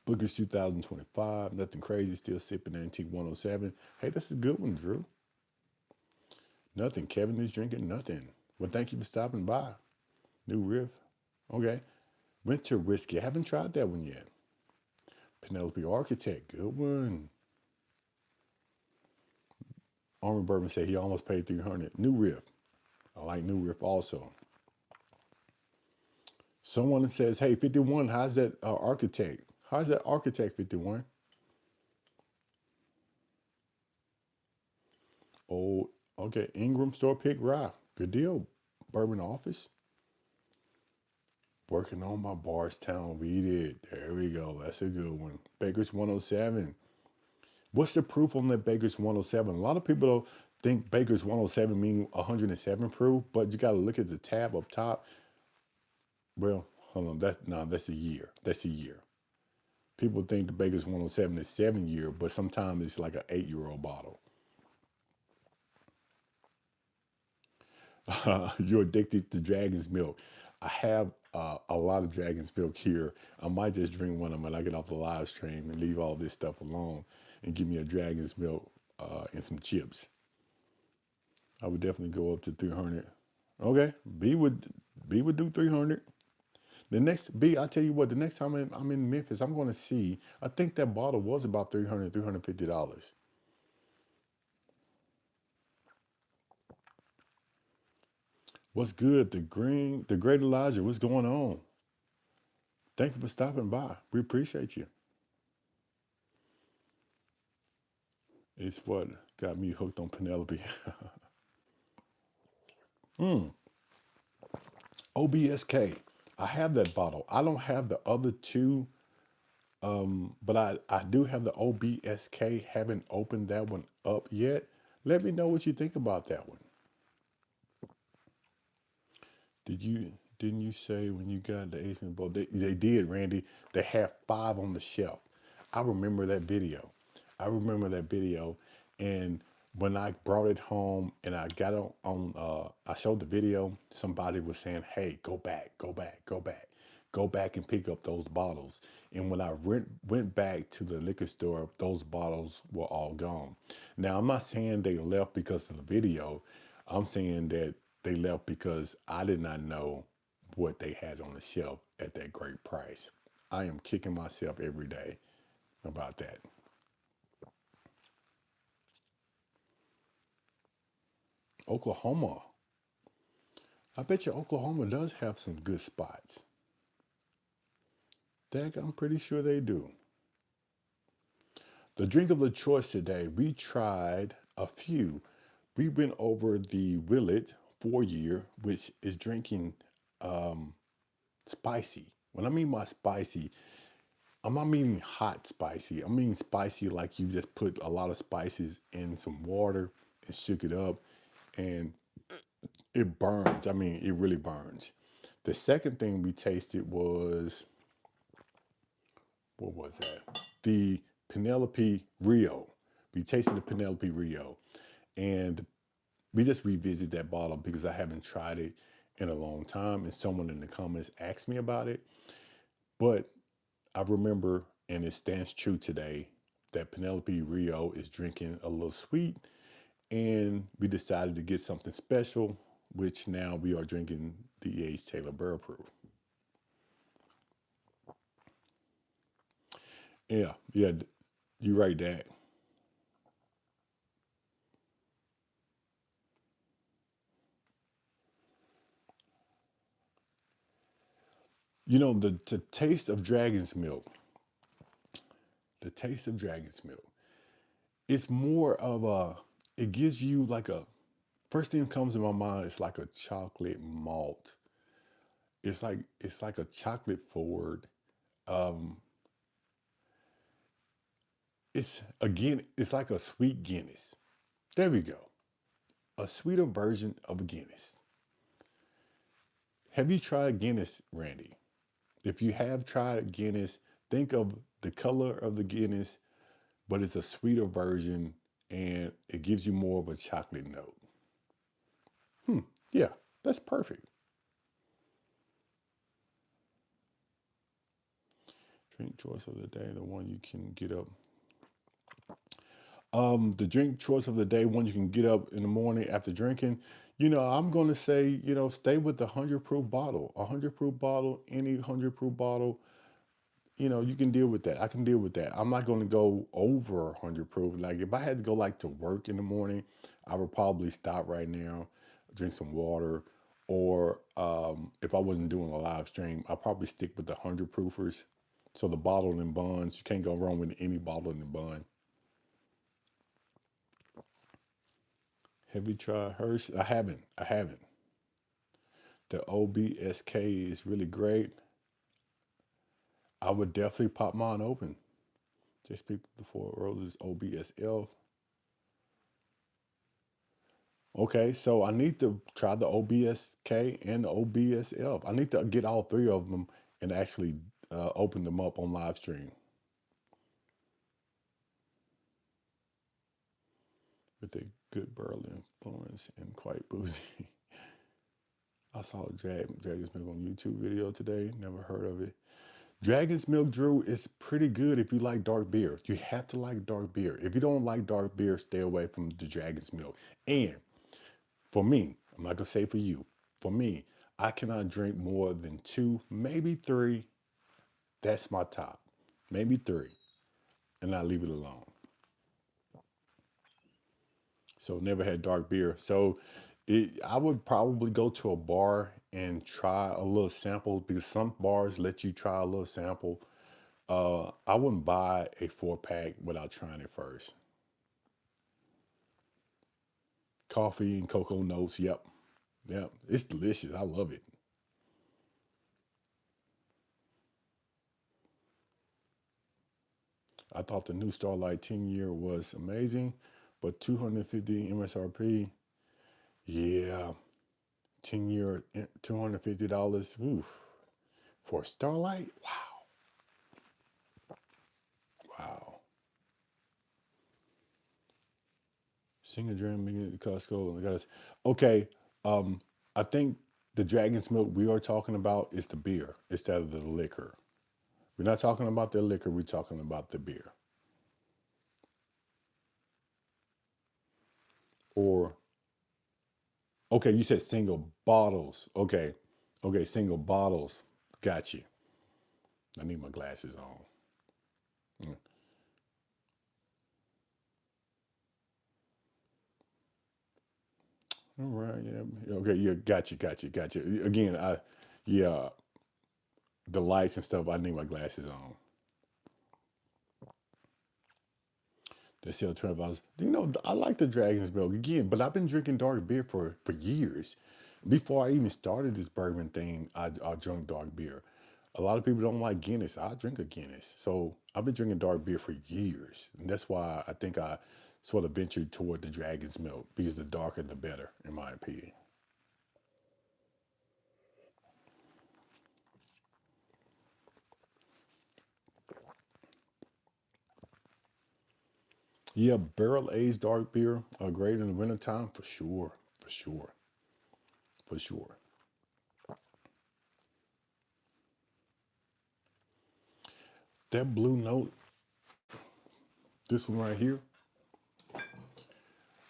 S1: Booker's 2025. Nothing crazy. Still sipping Antique 107. Hey, that's a good one, Drew. Nothing. Kevin is drinking nothing. Well, thank you for stopping by. New riff. Okay. Winter Whiskey. I haven't tried that one yet. Penelope Architect. Good one. Army Bourbon said he almost paid 300. New riff. I like New riff also. Someone says, hey, 51, how's that architect? How's that architect 51? Oh, okay. Ingram Store Pick Rye. Good deal. Bourbon Office. Working on my Barstown. Read it. There we go. That's a good one. Baker's 107. What's the proof on that Baker's 107? A lot of people don't think Baker's 107 mean 107 proof, but you got to look at the tab up top. Well, hold on. That's a year. That's a year. People think the Baker's 107 is 7 year, but sometimes it's like an 8-year-old bottle. You're addicted to dragon's milk. I have a lot of dragon's milk here. I might just drink one of them when I get off the live stream and leave all this stuff alone and give me a dragon's milk and some chips. I would definitely go up to 300. Okay, B would do 300. The next B, I tell you what, the next time I'm in Memphis, I'm going to see. I think that bottle was about $350. What's good? The great Elijah. What's going on? Thank you for stopping by. We appreciate you. It's what got me hooked on Penelope. mm, OBSK. I have that bottle. I don't have the other two, but I do have the OBSK. Haven't opened that one up yet. Let me know what you think about that one. Didn't you say when you got the Asian bowl? They did, Randy. They had 5 on the shelf. I remember that video. I remember that video. And when I brought it home and I got I showed the video, somebody was saying, hey, go back, go back, go back. Go back and pick up those bottles. And when I went back to the liquor store, those bottles were all gone. Now, I'm not saying they left because of the video. I'm saying that they left because I did not know what they had on the shelf at that great price. I am kicking myself every day about that. Oklahoma. I bet you Oklahoma does have some good spots. Dag, I'm pretty sure they do. The drink of the choice today, we tried a few. We went over the Willet 4 year, which is drinking spicy. When I mean by spicy, I'm not meaning hot spicy. I mean spicy like you just put a lot of spices in some water and shook it up and it burns. I mean, it really burns. The second thing we tasted was, what was that? The Penelope Rio. We tasted the Penelope Rio. And we just revisit that bottle because I haven't tried it in a long time, and someone in the comments asked me about it. But I remember, and it stands true today, that Penelope Rio is drinking a little sweet, and we decided to get something special, which now we are drinking the Ace Taylor Barrel Proof. Yeah, yeah, you right, Dad. You know, the taste of dragon's milk, the taste of dragon's milk, it's more of a, it gives you like a, first thing that comes to my mind is like a chocolate malt. It's like a chocolate forward. Um, it's again, it's like a sweet Guinness. There we go. A sweeter version of a Guinness. Have you tried Guinness, Randy? If you have tried Guinness, think of the color of the Guinness, but it's a sweeter version and it gives you more of a chocolate note. Hmm. Yeah, that's perfect. Drink choice of the day, the one you can get up. The drink choice of the day, one you can get up in the morning after drinking. I'm going to say, stay with the 100 proof bottle. A 100 proof bottle, any 100 proof bottle, you can deal with that. I can deal with that. I'm not going to go over 100 proof. Like if I had to go like to work in the morning, I would probably stop right now, drink some water, or if I wasn't doing a live stream, I'd probably stick with the 100 proofers. So the bottled and buns, you can't go wrong with any bottled and bun. Have you tried Hershey? I haven't. I haven't. The OBSK is really great. I would definitely pop mine open. Just pick the Four Roses OBSF. Okay, so I need to try the OBSK and the OBSF. I need to get all three of them and actually open them up on live stream with a good burly influence and quite boozy. I saw Dragon's Milk on YouTube video today. Never heard of it. Dragon's Milk, Drew, is pretty good if you like dark beer. You have to like dark beer. If you don't like dark beer, stay away from the Dragon's Milk. And for me, I'm not gonna say for you. For me, I cannot drink more than two, maybe three. That's my top. Maybe three. And I leave it alone. So never had dark beer. So I would probably go to a bar and try a little sample because some bars let you try a little sample. I wouldn't buy a 4 pack without trying it first. Coffee and cocoa notes. Yep. Yep. It's delicious. I love it. I thought the new Starlight 10 year was amazing, but 250 MSRP. Yeah. 10 year, $250. Ooh. For Starlight? Wow. Wow. Single Dream, Costco. Okay. Um, I think the Dragon's Milk we are talking about is the beer instead of the liquor. We're not talking about the liquor, we're talking about the beer. Or, okay, you said single bottles. Okay. Okay, single bottles. Got you. I need my glasses on. Mm. All right. Yeah. Okay. Yeah. Got you. Got you. Got you. Again, yeah, the lights and stuff, I need my glasses on. They sell $12. I like the Dragon's Milk again, but I've been drinking dark beer for years. Before I even started this bourbon thing, I drank dark beer. A lot of people don't like Guinness. I drink a Guinness. So I've been drinking dark beer for years. And that's why I think I sort of ventured toward the Dragon's Milk because the darker the better, in my opinion. Yeah, barrel aged dark beer are great in the wintertime for sure. for sure, for sure. That blue note, this one right here,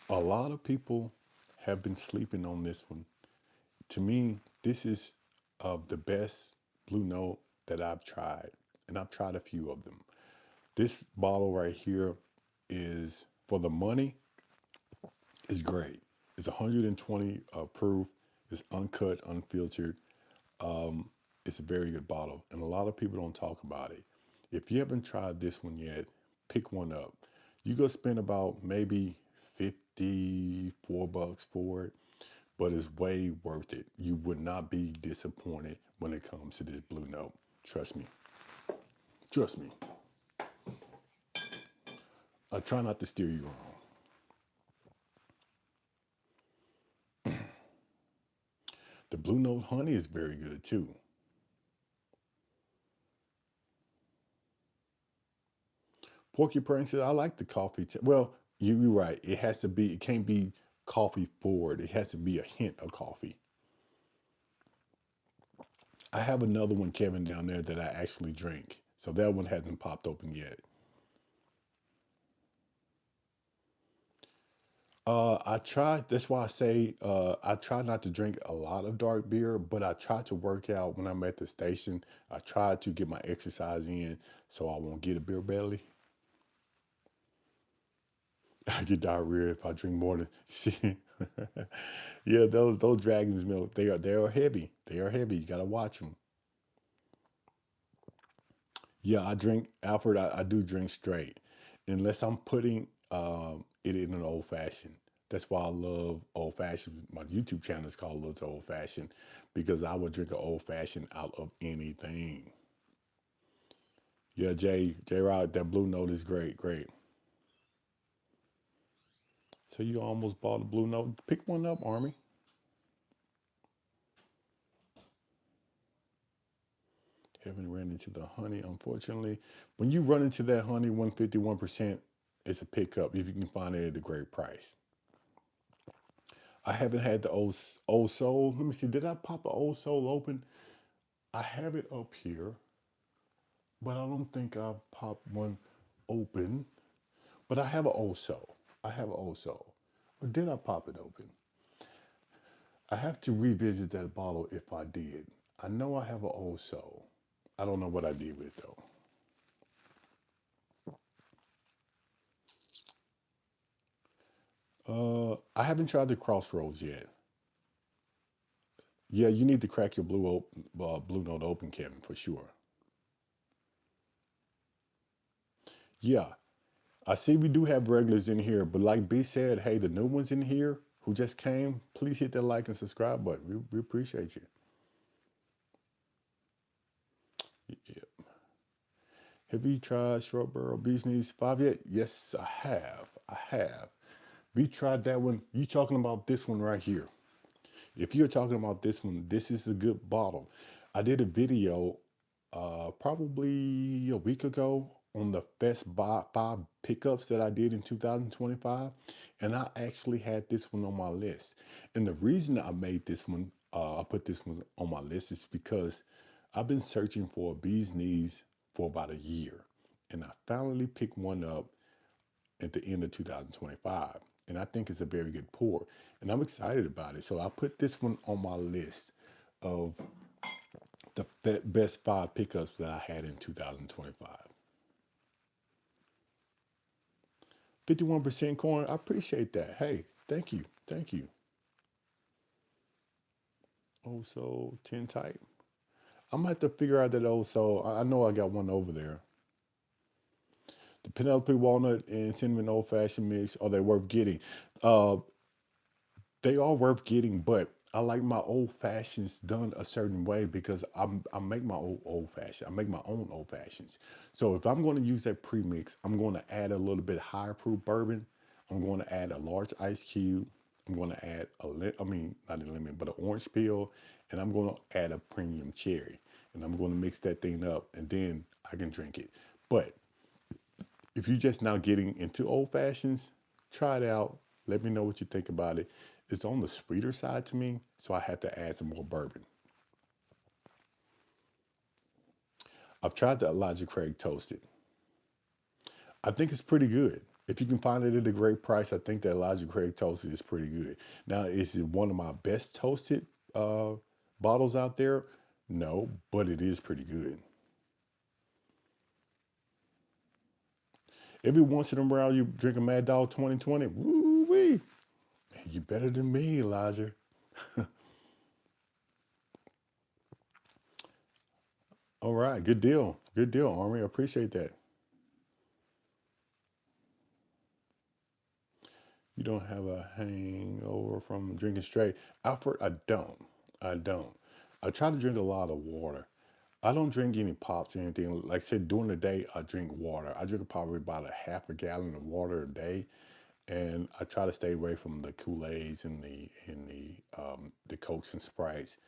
S1: a lot of people have been sleeping on this one. To me, this is the best blue note that I've tried, and I've tried a few of them. This bottle right here is for the money. Is great. It's 120 proof. It's uncut, unfiltered. Um, it's a very good bottle, and a lot of people don't talk about it. If you haven't tried this one yet, pick one up. You go spend about maybe $54 for it, but it's way worth it. You would not be disappointed when it comes to this blue note. Trust me. Trust me. I try not to steer you wrong. The blue note honey is very good too. Porcupine says, I like the coffee. Well, you're right. It has to be, it can't be coffee forward. It has to be a hint of coffee. I have another one, Kevin, down there that I actually drink. So that one hasn't popped open yet. I try, that's why I say I try not to drink a lot of dark beer, but I try to work out when I'm at the station. I try to get my exercise in so I won't get a beer belly. I get diarrhea if I drink more than see. Yeah, those dragon's milk, they are heavy. They are heavy. You gotta watch them. Yeah, I drink Alfred. I do drink straight, unless I'm putting it in an old fashioned. That's why I love old fashioned. My YouTube channel is called Little Old Fashioned because I would drink an old fashioned out of anything. Yeah, J Rod, that blue note is great, great. So you almost bought a blue note. Pick one up, Army. Haven't ran into the honey, unfortunately. When you run into that honey, 151%, it's a pickup if you can find it at a great price. I haven't had the old soul. Let me see. Did I pop the old soul open? I have it up here, but I don't think I popped one open. But I have an old soul. I have an old soul. Or did I pop it open? I have to revisit that bottle if I did. I know I have an old soul. I don't know what I did with it though. I haven't tried the Crossroads yet. Yeah, you need to crack your blue note open, Kevin, for sure. Yeah, I see we do have regulars in here, but like B said, hey, the new ones in here who just came, please hit that like and subscribe button. We appreciate you. Yeah. Have you tried short barrel bees knees 5 yet? Yes, I have. I have. We tried that one. You talking about this one right here. If you're talking about this one, this is a good bottle. I did a video probably a week ago on the best buy five pickups that I did in 2025, and I actually had this one on my list. And the reason I made this one, I put this one on my list, is because I've been searching for a bee's knees for about a year, and I finally picked one up at the end of 2025. And I think it's a very good pour. And I'm excited about it. So I put this one on my list of the best five pickups that I had in 2025. 51% corn. I appreciate that. Hey, thank you. Thank you. Also, 10 type. I'm gonna have to figure out that also. I know I got one over there. The Penelope walnut and cinnamon old fashioned mix, are they worth getting? Uh, they are worth getting, but I like my old fashions done a certain way because I make my old fashioned. I make my own old fashions. So if I'm going to use that premix, I'm going to add a little bit higher proof bourbon. I'm going to add a large ice cube. I'm going to add I mean, not a lemon, but an orange peel, and I'm going to add a premium cherry, and I'm going to mix that thing up, and then I can drink it. But if you're just now getting into old fashions, try it out. Let me know what you think about it. It's on the sweeter side to me, so I had to add some more bourbon. I've tried the Elijah Craig Toasted. I think it's pretty good. If you can find it at a great price, I think that Elijah Craig Toasted is pretty good. Now, is it one of my best toasted uh, bottles out there? No, but it is pretty good. Every once in a while, you drink a Mad Dog 2020. Woo wee! Man, you better than me, Elijah. All right, good deal. Good deal, Army. I appreciate that. You don't have a hangover from drinking straight. Alfred, I don't. I don't. I try to drink a lot of water. I don't drink any pops or anything. Like I said, during the day, I drink water. I drink probably about a half a gallon of water a day, and I try to stay away from the Kool-Aids and the Cokes and Sprites.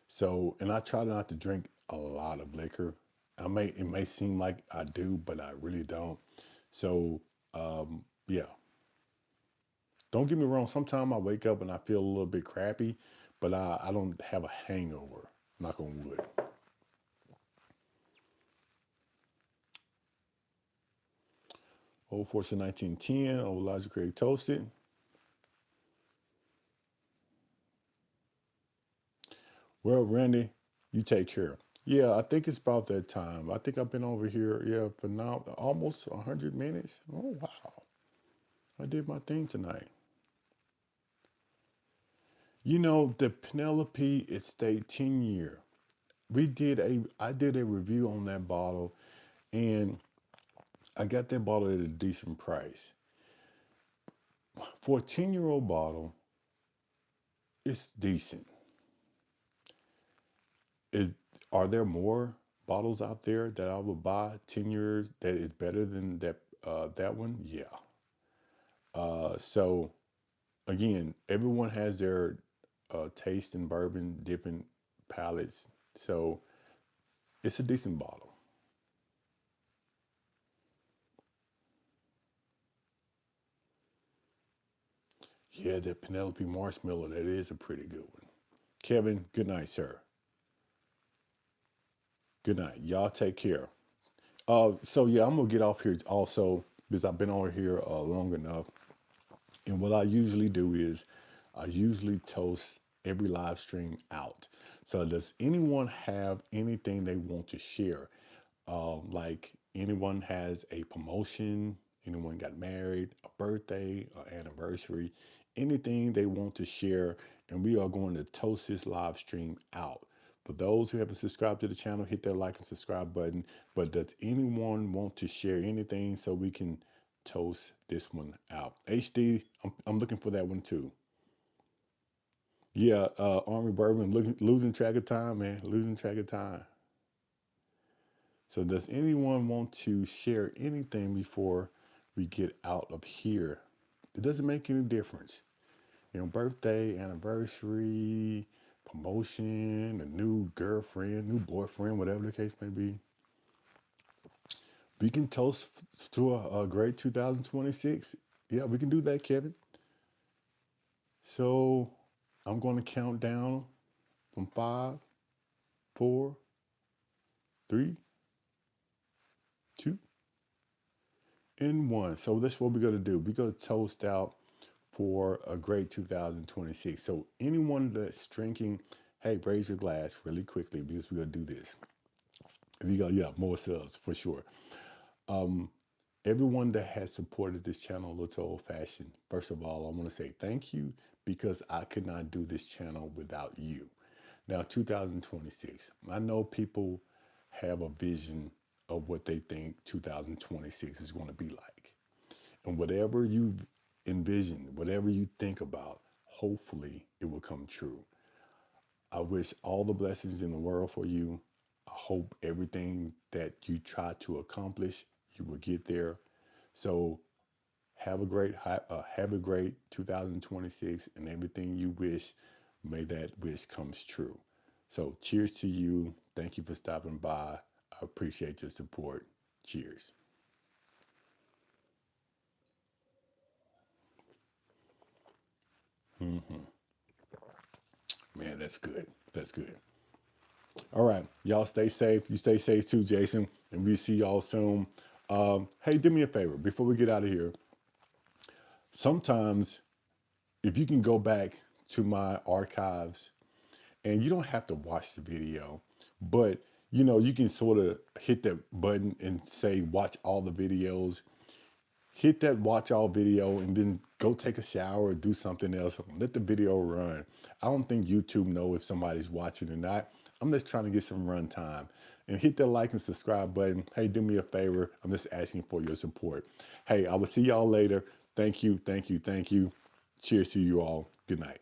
S1: So, and I try not to drink a lot of liquor. It may seem like I do, but I really don't. So, yeah, don't get me wrong. Sometimes I wake up and I feel a little bit crappy, but I don't have a hangover. Knock on wood. Old Fortune 1910, Old Elijah Craig Toasted. Well, Randy, you take care. Yeah, I think it's about that time. I think I've been over here, yeah, for now almost 100 minutes. Oh, wow. I did my thing tonight. You know, the Penelope Estate 10 year. I did a review on that bottle, and I got that bottle at a decent price. For a 10-year-old bottle, it's decent. It, are there more bottles out there that I would buy 10 years that is better than that one? Yeah. So again, everyone has their taste in bourbon, different palates. So it's a decent bottle. Yeah, the Penelope Marshmallow, that is a pretty good one. Kevin, good night, sir. Good night. Y'all take care. So yeah, I'm gonna get off here also because I've been over here long enough. And what I usually do is I usually toast every live stream out. So does anyone have anything they want to share? Like anyone has a promotion, anyone got married, a birthday, an anniversary, anything they want to share, and we are going to toast this live stream out. For those who haven't subscribed to the channel, hit that like and subscribe button. But does anyone want to share anything so we can toast this one out? HD, I'm looking for that one too. Yeah, Army Bourbon, losing track of time, man, losing track of time. So does anyone want to share anything before we get out of here? It doesn't make any difference. You know, birthday, anniversary, promotion, a new girlfriend, new boyfriend, whatever the case may be. We can toast to a great 2026. Yeah, we can do that, Kevin. So I'm going to count down from five, four, three, two, and one. So that's what we're going to do. We're going to toast out for a great 2026. So anyone that's drinking, hey, raise your glass really quickly because we're gonna do this. If you go, yeah, more subs for sure. Um, Everyone that has supported this channel, Little Old Fashioned, first of all, I want to say thank you because I could not do this channel without you. Now, 2026, I know people have a vision of what they think 2026 is going to be like. And whatever you envision, whatever you think about, hopefully it will come true. I wish all the blessings in the world for you. I hope everything that you try to accomplish, you will get there. So have a great 2026, and everything you wish, may that wish comes true. So cheers to you. Thank you for stopping by. I appreciate your support. Cheers. Hmm. Man, that's good. That's good. All right. Y'all stay safe. You stay safe too, Jason. And we see y'all soon. Hey, do me a favor before we get out of here. Sometimes, if you can go back to my archives, and you don't have to watch the video, but you can sort of hit that button and say watch all the videos. Hit that watch all video and then go take a shower or do something else. Let the video run. I don't think YouTube know if somebody's watching or not. I'm just trying to get some run time. And hit that like and subscribe button. Hey, do me a favor. I'm just asking for your support. Hey, I will see y'all later. Thank you, thank you, thank you. Cheers to you all. Good night.